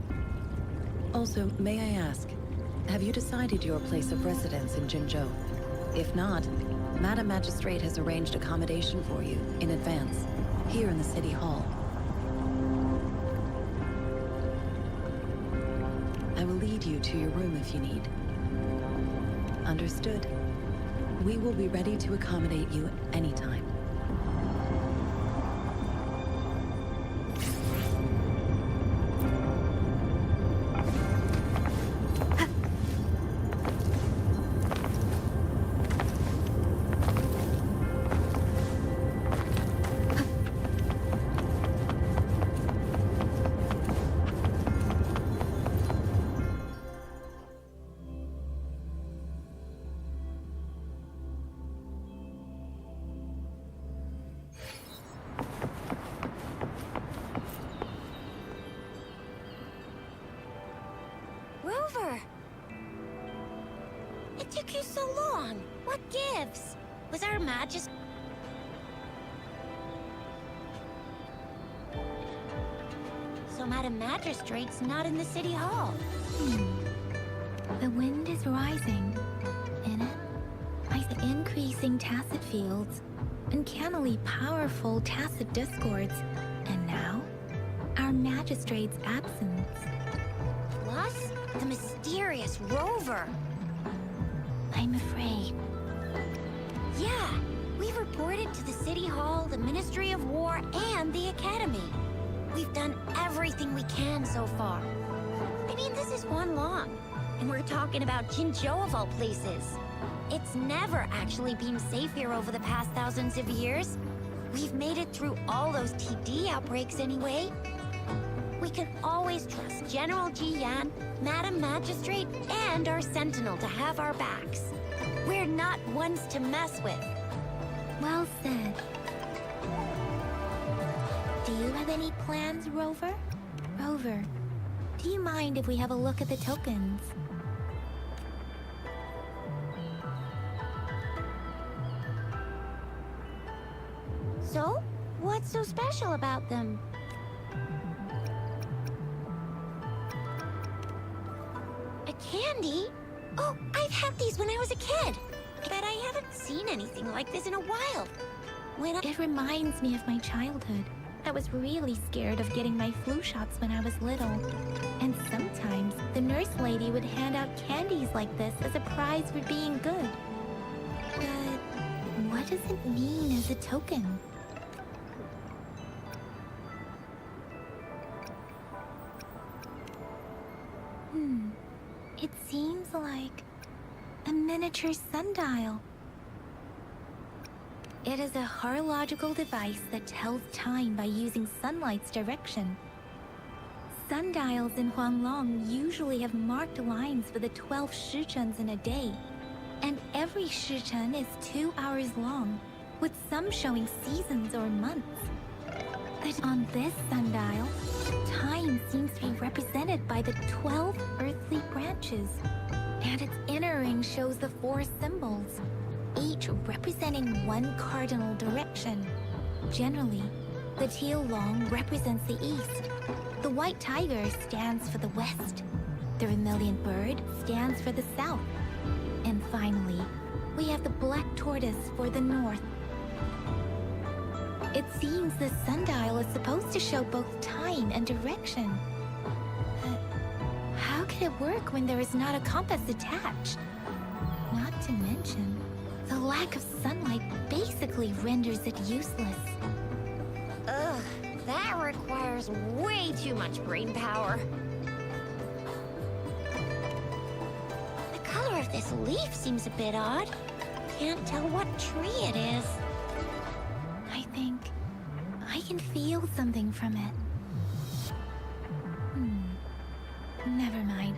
Also, may I ask, have you decided your place of residence in Jinzhou? If not, Madam Magistrate has arranged accommodation for you in advance, here in the City Hall. I will lead you to your room if you need. Understood. We will be ready to accommodate you anytime.
Rover! It took you so long. What gives? Was our Majesty... So Madam Magistrate's not in the City Hall.
The wind is rising. In it, I see increasing tacit fields, uncannily powerful tacit discords, and now, our Magistrate's absence.
Plus, the mysterious Rover.
I'm afraid.
Yeah, we've reported to the City Hall, the Ministry of War, and the Academy. We've done everything we can so far. I mean, this is one long, and we're talking about Jinzhou of all places. It's never actually been safe here over the past thousands of years. We've made it through all those TD outbreaks anyway. We can always trust General Ji Yan, Madam Magistrate, and our Sentinel to have our backs. We're not ones to mess with.
Well said. Do you have any plans, Rover? Rover, do you mind if we have a look at the tokens?
So, what's so special about them? A candy? Oh, I've had these when I was a kid. But I haven't seen anything like this in a while.
It reminds me of my childhood. I was really scared of getting my flu shots when I was little. And sometimes the nurse lady would hand out candies like this as a prize for being good. But what does it mean as a token? It seems like a miniature sundial. It is a horological device that tells time by using sunlight's direction. Sundials in Huanglong usually have marked lines for the 12 shichens in a day, and every shichen is 2 hours long, with some showing seasons or months. But on this sundial, time seems to be represented by the 12 earthly branches, and its inner ring shows the 4 symbols, each representing one cardinal direction. Generally, the teal long represents the east, the white tiger stands for the west, the vermilion bird stands for the south, and finally, we have the black tortoise for the north. It seems the sundial is supposed to show both time and direction. But how can it work when there is not a compass attached? Not to mention, the lack of sunlight basically renders it useless.
Ugh, that requires way too much brain power. The color of this leaf seems a bit odd. Can't tell what tree it is.
I think I can feel something from it. Never mind.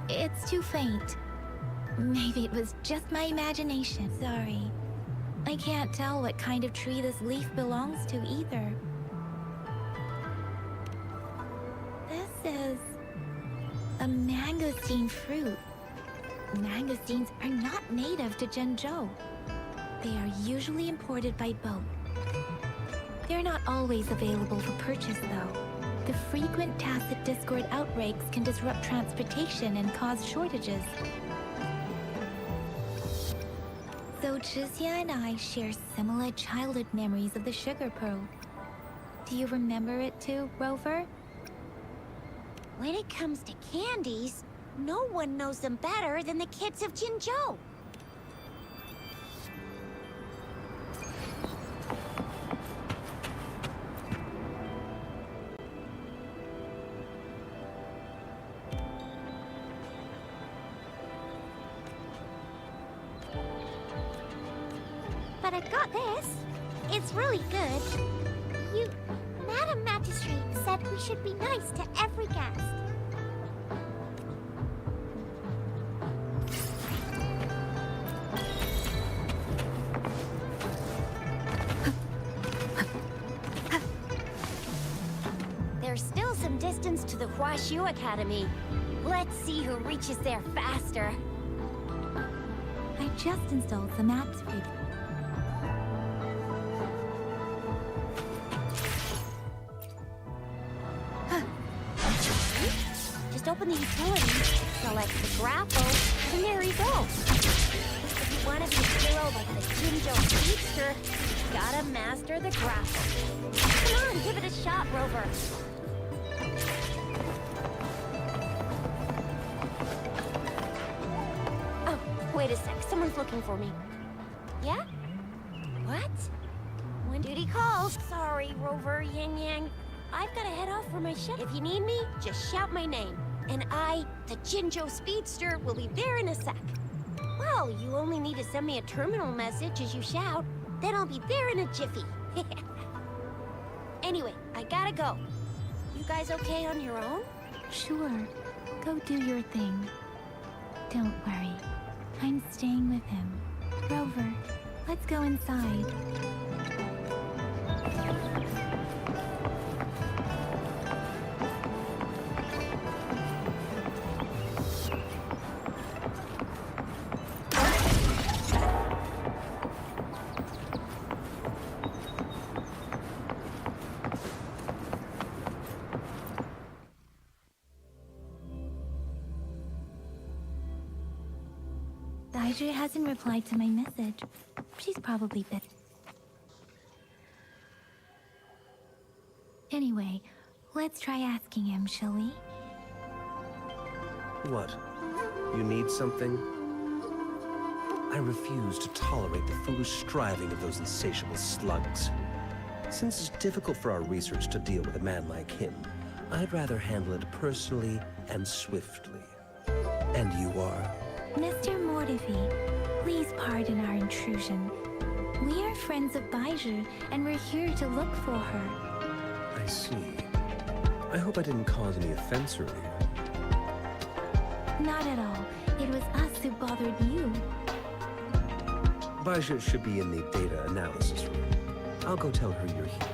It's too faint. Maybe it was just my imagination. Sorry. I can't tell what kind of tree this leaf belongs to either. This is a mangosteen fruit. Mangosteens are not native to Zhengzhou. They are usually imported by boat. They're not always available for purchase, though. The frequent tacit discord outbreaks can disrupt transportation and cause shortages. So Zhixia and I share similar childhood memories of the sugar pearl. Do you remember it too, Rover?
When it comes to candies, no one knows them better than the kids of Jinzhou. But I've got this. It's really good. Madam Magistrate said we should be nice to every guest. There's still some distance to the Huaxiu Academy. Let's see who reaches there faster.
I just installed the maps for you.
Just open the utilities, select the grapple, and there you go. If you want to be a hero like the Jinzhou Speedster, you gotta master the grapple. Come on, give it a shot, Rover. Oh, wait a sec. Someone's looking for me. Yeah? What? When duty calls. Sorry, Rover, Yang Yang. I've got to head off for my ship. If you need me, just shout my name. And I, the Jinzhou Speedster, will be there in a sec. Well, you only need to send me a terminal message as you shout. Then I'll be there in a jiffy. Anyway, I gotta go. You guys okay on your own?
Sure. Go do your thing. Don't worry. I'm staying with him. Rover, let's go inside. Baiju hasn't replied to my message. She's probably busy. Anyway, let's try asking him, shall we?
What? You need something? I refuse to tolerate the foolish striving of those insatiable slugs. Since it's difficult for our research to deal with a man like him, I'd rather handle it personally and swiftly. And you are?
Mr. Mortifi, please pardon our intrusion. We are friends of Baiju, and we're here to look for her.
I see. I hope I didn't cause any offense earlier.
Not at all. It was us who bothered you.
Baiju should be in the data analysis room. I'll go tell her you're here.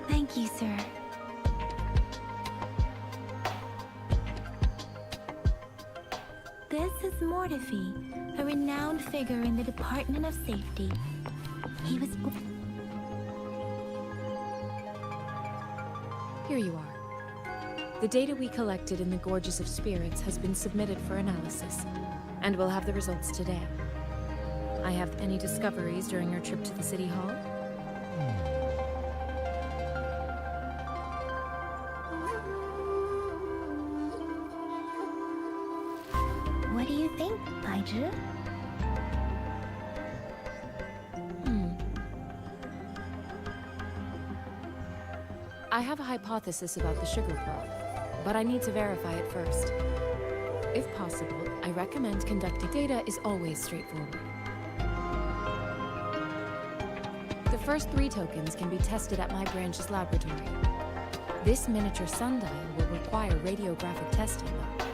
Thank you, sir. This is Mortifi, a renowned figure in the Department of Safety. He was...
Here you are. The data we collected in the Gorges of Spirits has been submitted for analysis, and we'll have the results today. I have any discoveries during your trip to the City Hall?
What do you think, Baiju?
I have a hypothesis about the sugar pearl, but I need to verify it first. If possible, I recommend conducting. Data is always straightforward. The first 3 tokens can be tested at my branch's laboratory. This miniature sundial will require radiographic testing, though.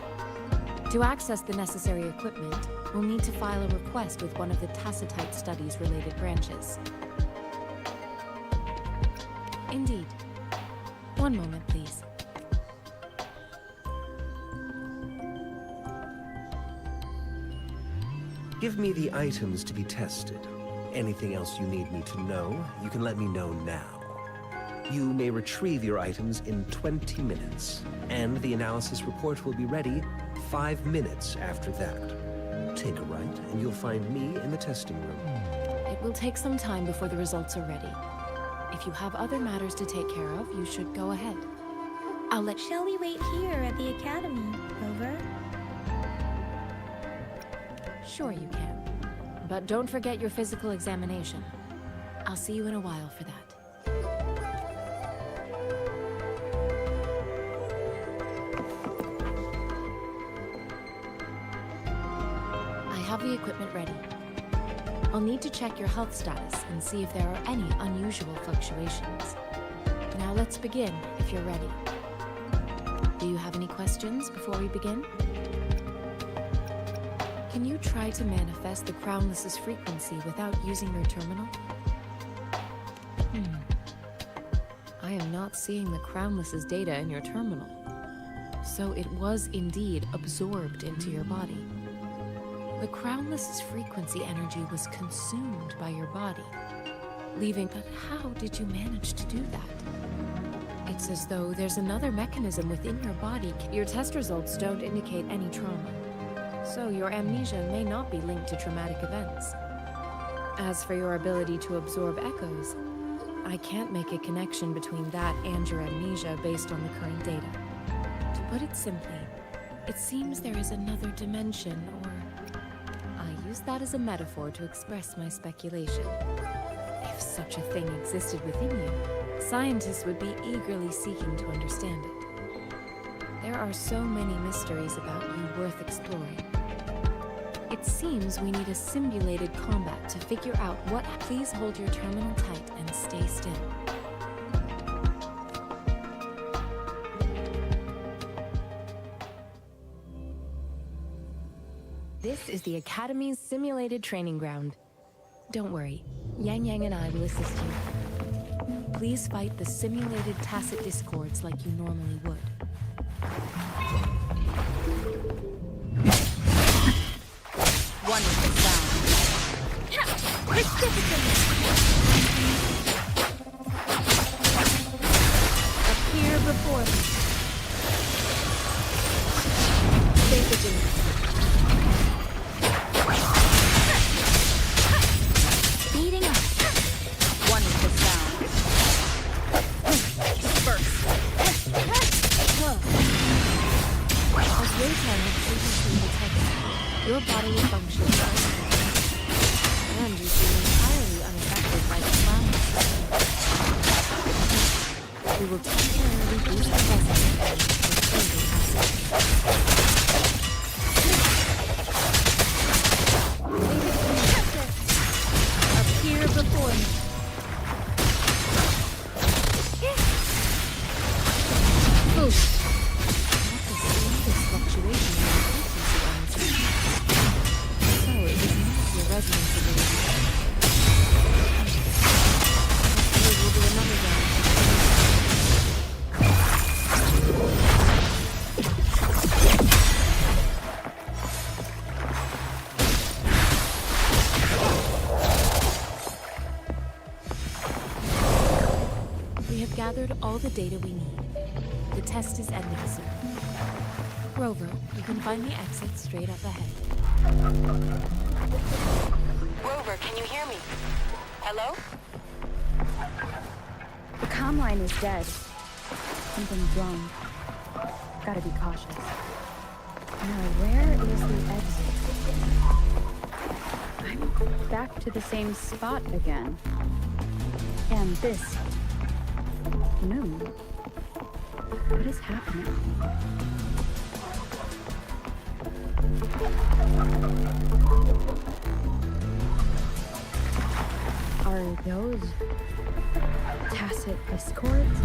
To access the necessary equipment, we'll need to file a request with one of the Tacitite Studies-related branches. Indeed. One moment, please.
Give me the items to be tested. Anything else you need me to know, you can let me know now. You may retrieve your items in 20 minutes, and the analysis report will be ready 5 minutes after that. Take a right, and you'll find me in the testing room.
It will take some time before the results are ready. If you have other matters to take care of, you should go ahead.
I'll let... Shall we wait here at the Academy? Over?
Sure you can. But don't forget your physical examination. I'll see you in a while for that. I have the equipment ready. I'll need to check your health status and see if there are any unusual fluctuations. Now let's begin, if you're ready. Do you have any questions before we begin? Can you try to manifest the Crownless's frequency without using your terminal? I am not seeing the Crownless's data in your terminal. So it was indeed absorbed into your body. The Crownless's frequency energy was consumed by your body, leaving... But how did you manage to do that? It's as though there's another mechanism within your body. Your test results don't indicate any trauma, so your amnesia may not be linked to traumatic events. As for your ability to absorb echoes, I can't make a connection between that and your amnesia based on the current data. To put it simply, it seems there is another dimension, or... I use that as a metaphor to express my speculation. If such a thing existed within you, scientists would be eagerly seeking to understand it. There are so many mysteries about you worth exploring. It seems we need a simulated combat to figure out what... Please hold your terminal tight and stay still. This is the Academy's simulated training ground. Don't worry, Yang Yang and I will assist you. Please fight the simulated tacit discords like you normally would.
Wonderful sound.
Appear before me. Stay vigilant. 10 have previously detected, your bodily functions are normal, and you seem entirely unaffected by the cloudness. We will temporarily boost the resonance with further acid. Appear before me. Boost. Not the slightest fluctuation in the frequency on its own. So it is not your resonance ability. We will do another round. We have gathered all the data we need. The test is ending soon. Rover, you can find the exit straight up ahead.
Rover, can you hear me? Hello?
The comm line is dead. Something's wrong. Gotta be cautious. Now, where is the exit? I'm back to the same spot again. And this moon. What is happening? Are those tacit discords?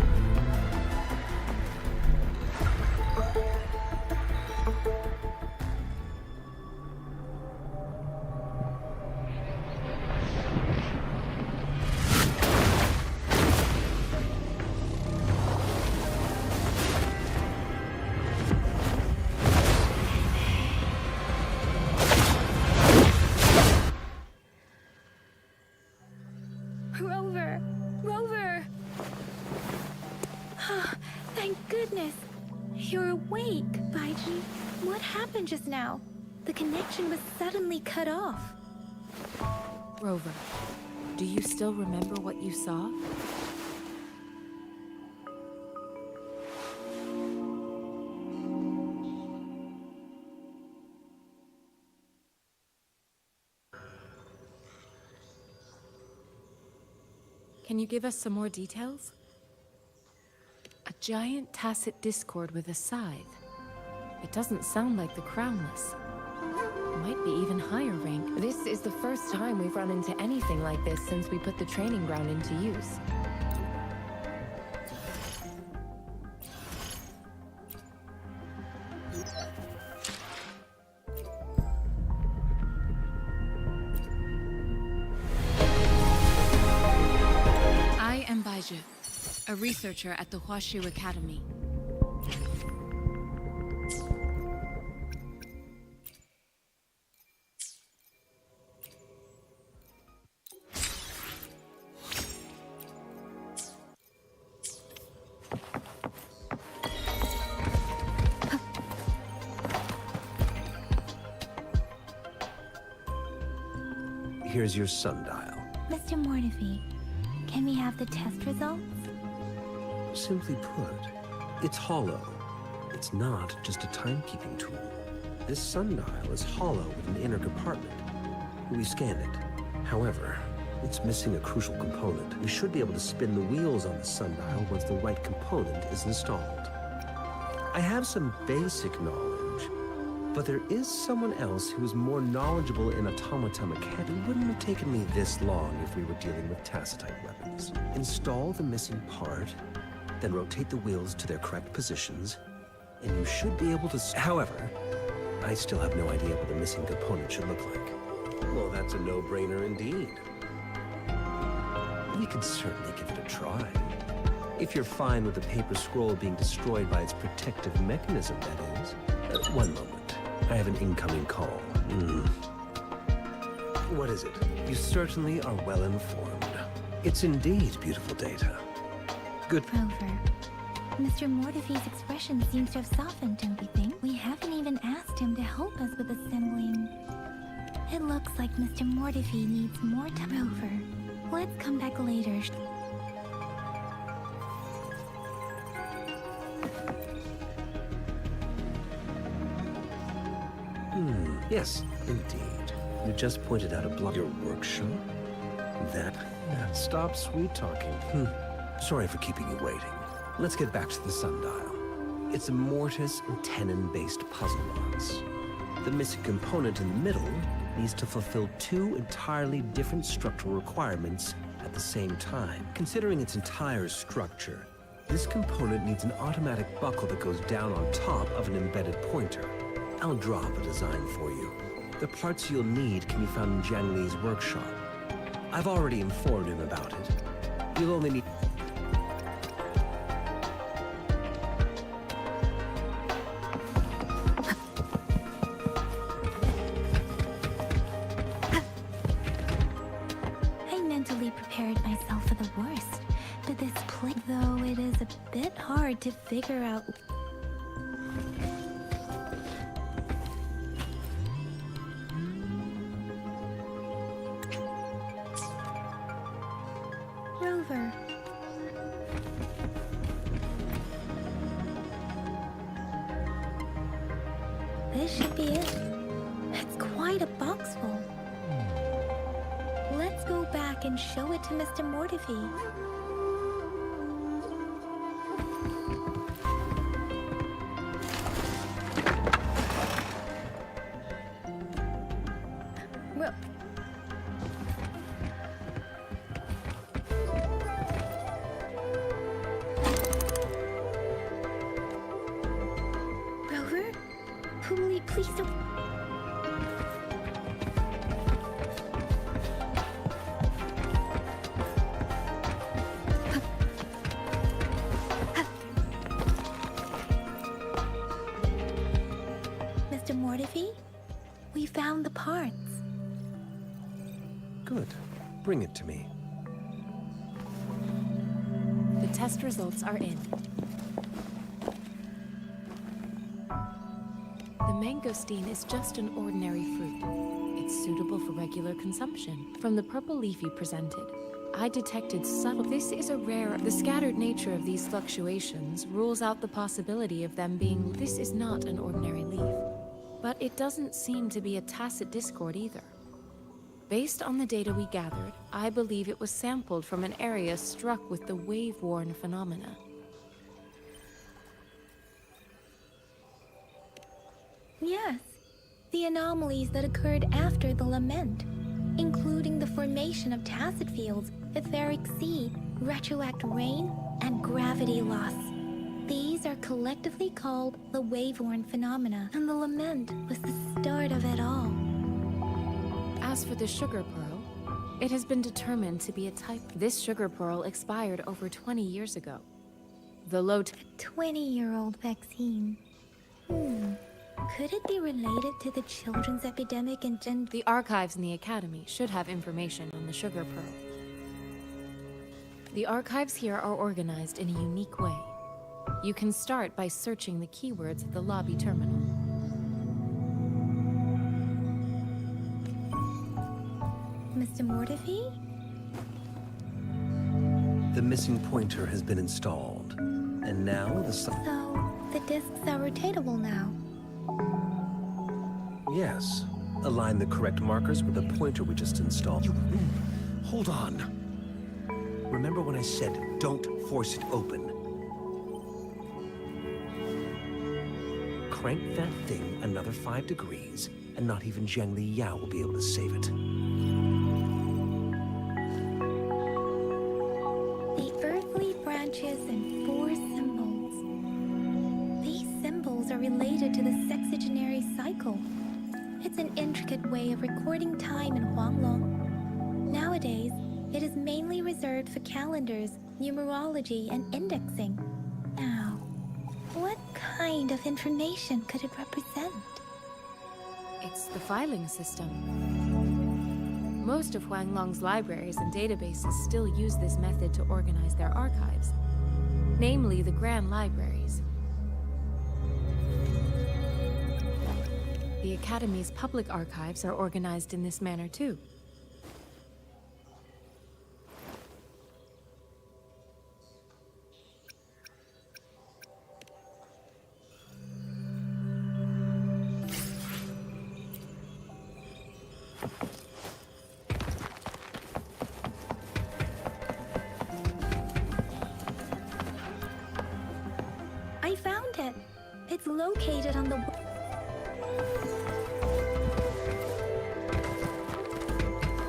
Rover! Rover! Thank goodness! You're awake, Baiji. What happened just now? The connection was suddenly cut off.
Rover, do you still remember what you saw? Can you give us some more details? A giant tacit discord with a scythe. It doesn't sound like the Crownless. It might be even higher rank.
This is the first time we've run into anything like this since we put the training ground into use.
I am Baiju, a researcher at the Huashu Academy.
Here's your sundial.
Mr. Mortefi, can we have the test results?
Simply put, it's hollow. It's not just a timekeeping tool. This sundial is hollow with an inner compartment. We scanned it. However, it's missing a crucial component. We should be able to spin the wheels on the sundial once the right component is installed. I have some basic knowledge, but there is someone else who is more knowledgeable in automata mechanics. It wouldn't have taken me this long if we were dealing with tacitite weapons. Install the missing part, then rotate the wheels to their correct positions, and you should be able to... However, I still have no idea what the missing component should look like. Well, that's a no-brainer indeed. We could certainly give it a try. If you're fine with the paper scroll being destroyed by its protective mechanism, that is. One moment. I have an incoming call. What is it? You certainly are well informed. It's indeed beautiful data. Good.
Rover, Mr. Mortefi's expression seems to have softened, don't you think? We haven't even asked him to help us with assembling. It looks like Mr. Mortefi needs more time. Rover, let's come back later.
Yes, indeed. You just pointed out a block. Your workshop? That? Stop sweet talking. Sorry for keeping you waiting. Let's get back to the sundial. It's a mortise and tenon-based puzzle box. The missing component in the middle needs to fulfill two entirely different structural requirements at the same time. Considering its entire structure, this component needs an automatic buckle that goes down on top of an embedded pointer. I'll draw up a design for you. The parts you'll need can be found in Jiang Li's workshop. I've already informed him about it. You'll only need...
I mentally prepared myself for the worst, but this place, though it is a bit hard to figure out... Rover. This should be it. It's quite a box full. Let's go back and show it to Mr. Mortefi. Rover? Please don't... Mr. Mortefi, we found the parts.
Good. Bring it to me.
The test results are in. The mangosteen is just an ordinary fruit. It's suitable for regular consumption. From the purple leaf you presented, I detected subtle... This is a rare... The scattered nature of these fluctuations rules out the possibility of them being... This is not an ordinary leaf. But it doesn't seem to be a tacit discord either. Based on the data we gathered, I believe it was sampled from an area struck with the wave-worn phenomena.
Yes, the anomalies that occurred after the lament, including the formation of tacit fields, etheric sea, retroact rain, and gravity loss. These are collectively called the wave-worn phenomena, and the lament was the start of it all.
As for the sugar pearl, it has been determined to be a type. This sugar pearl expired over 20 years ago. The low...
A 20-year-old vaccine. Could it be related to the children's epidemic in Gen...
The archives in the Academy should have information on the sugar pearl. The archives here are organized in a unique way. You can start by searching the keywords at the lobby terminal.
Mr. Mortefi?
The missing pointer has been installed. And now the...
So, the discs are rotatable now.
Yes. Align the correct markers with the pointer we just installed. Hold on. Remember when I said, don't force it open? Crank that thing another 5 degrees, and not even Jiang Li Yao will be able to save it.
The earthly branches and 4 symbols. These symbols are related to the sexagenary cycle. It's an intricate way of recording time in Huanglong. Nowadays, it is mainly reserved for calendars, numerology, and indexing. Now, what kind of information could it represent?
It's the filing system. Most of Huanglong's libraries and databases still use this method to organize their archives, namely the Grand Libraries. The Academy's public archives are organized in this manner too.
It's located on the...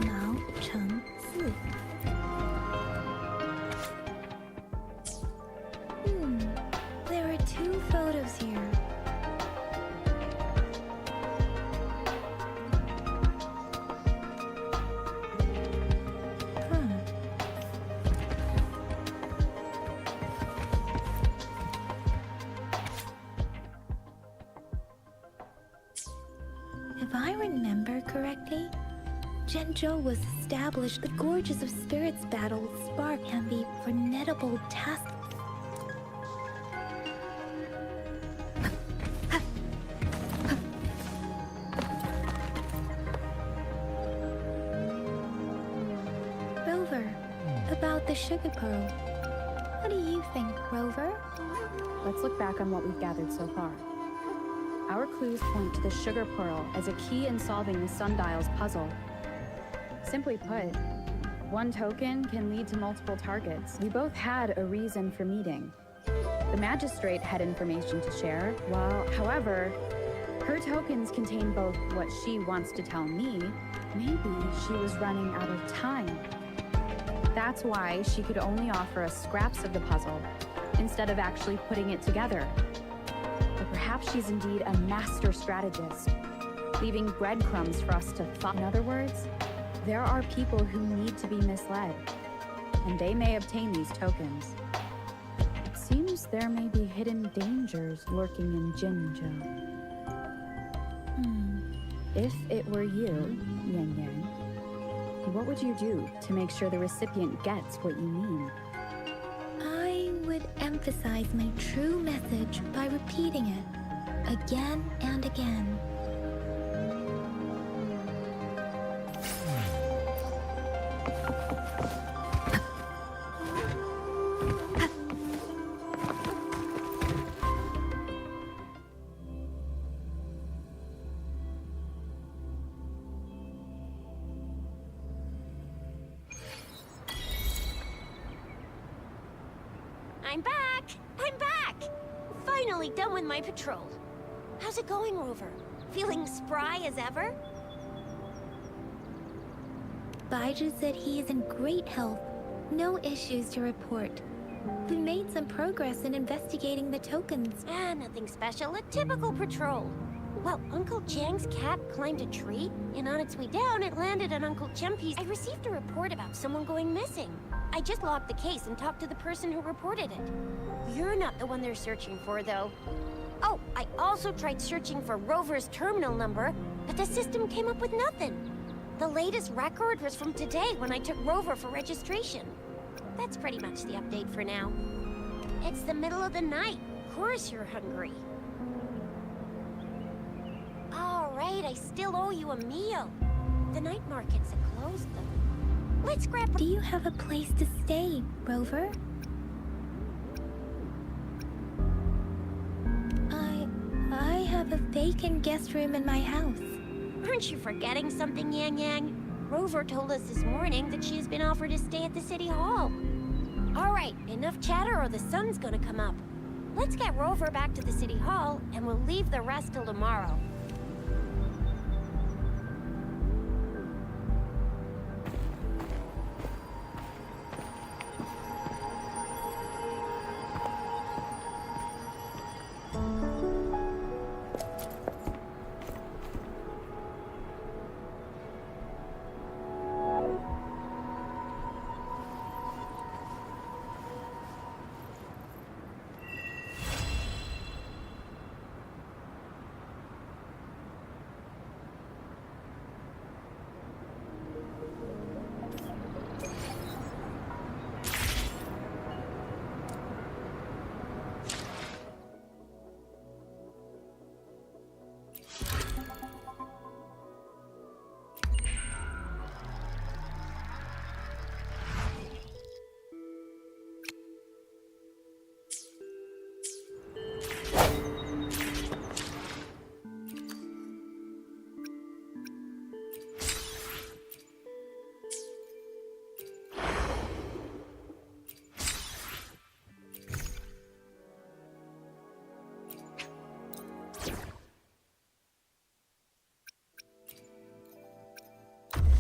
Mao Cheng Si. There are 2 photos here. If I remember correctly, Zhenzhou was established. The Gorges of Spirits battle spark can be formidable task. Rover, about the sugar pearl. What do you think, Rover?
Let's look back on what we've gathered so far. Our clues point to the sugar pearl as a key in solving the sundial's puzzle. Simply put, one token can lead to multiple targets. We both had a reason for meeting. The magistrate had information to share, while, however, her tokens contain both what she wants to tell me, maybe she was running out of time. That's why she could only offer us scraps of the puzzle, instead of actually putting it together. Or perhaps she's indeed a master strategist, leaving breadcrumbs for us to follow. In other words, there are people who need to be misled, and they may obtain these tokens. It seems there may be hidden dangers lurking in Jinzhou. If it were you, Yang Yang, what would you do to make sure the recipient gets what you mean?
I would emphasize my true message by repeating it again and again.
I'm back! I'm back! Finally done with my patrol. How's it going, Rover? Feeling spry as ever?
Baiju said he is in great health. No issues to report. We made some progress in investigating the tokens.
Nothing special. A typical patrol. Well, Uncle Chang's cat climbed a tree, and on its way down, it landed on Uncle Chempi's. I received a report about someone going missing. I just logged the case and talked to the person who reported it. You're not the one they're searching for, though. Oh, I also tried searching for Rover's terminal number, but the system came up with nothing. The latest record was from today when I took Rover for registration. That's pretty much the update for now. It's the middle of the night. Of course you're hungry. All right, I still owe you a meal. The night markets are closed, though. Let's grab...
Do you have a place to stay, Rover? I have a vacant guest room in my house.
Aren't you forgetting something, Yang Yang? Rover told us this morning that she has been offered a stay at the City Hall. All right, enough chatter or the sun's gonna come up. Let's get Rover back to the City Hall, and we'll leave the rest till tomorrow.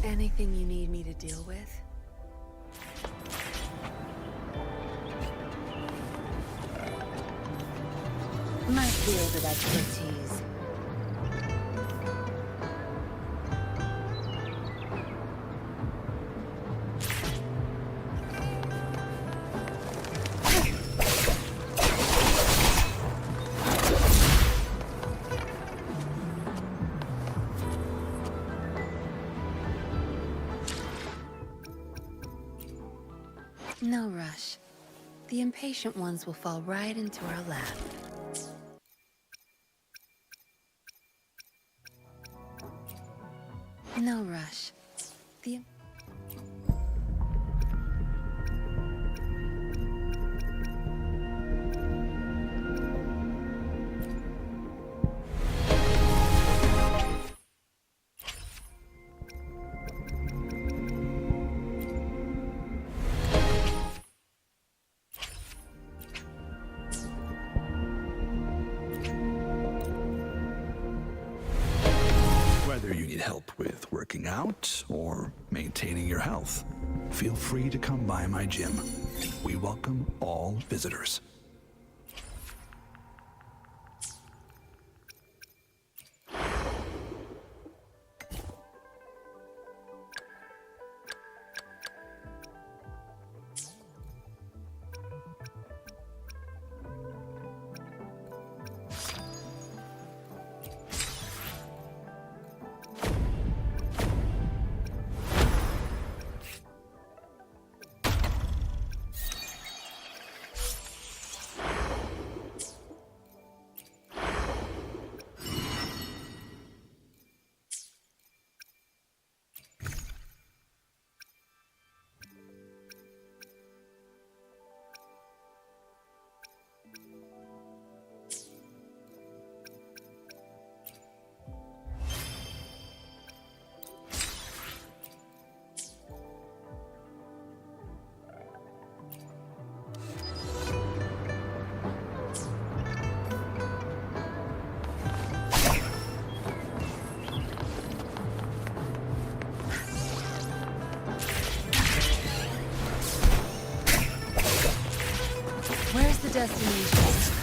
Anything you need me to deal with? My field of expertise. No rush. The impatient ones will fall right into our lap. No rush. The...
Whether you need help with working out or maintaining your health, feel free to come by my gym. We welcome all visitors.
Where's the destination?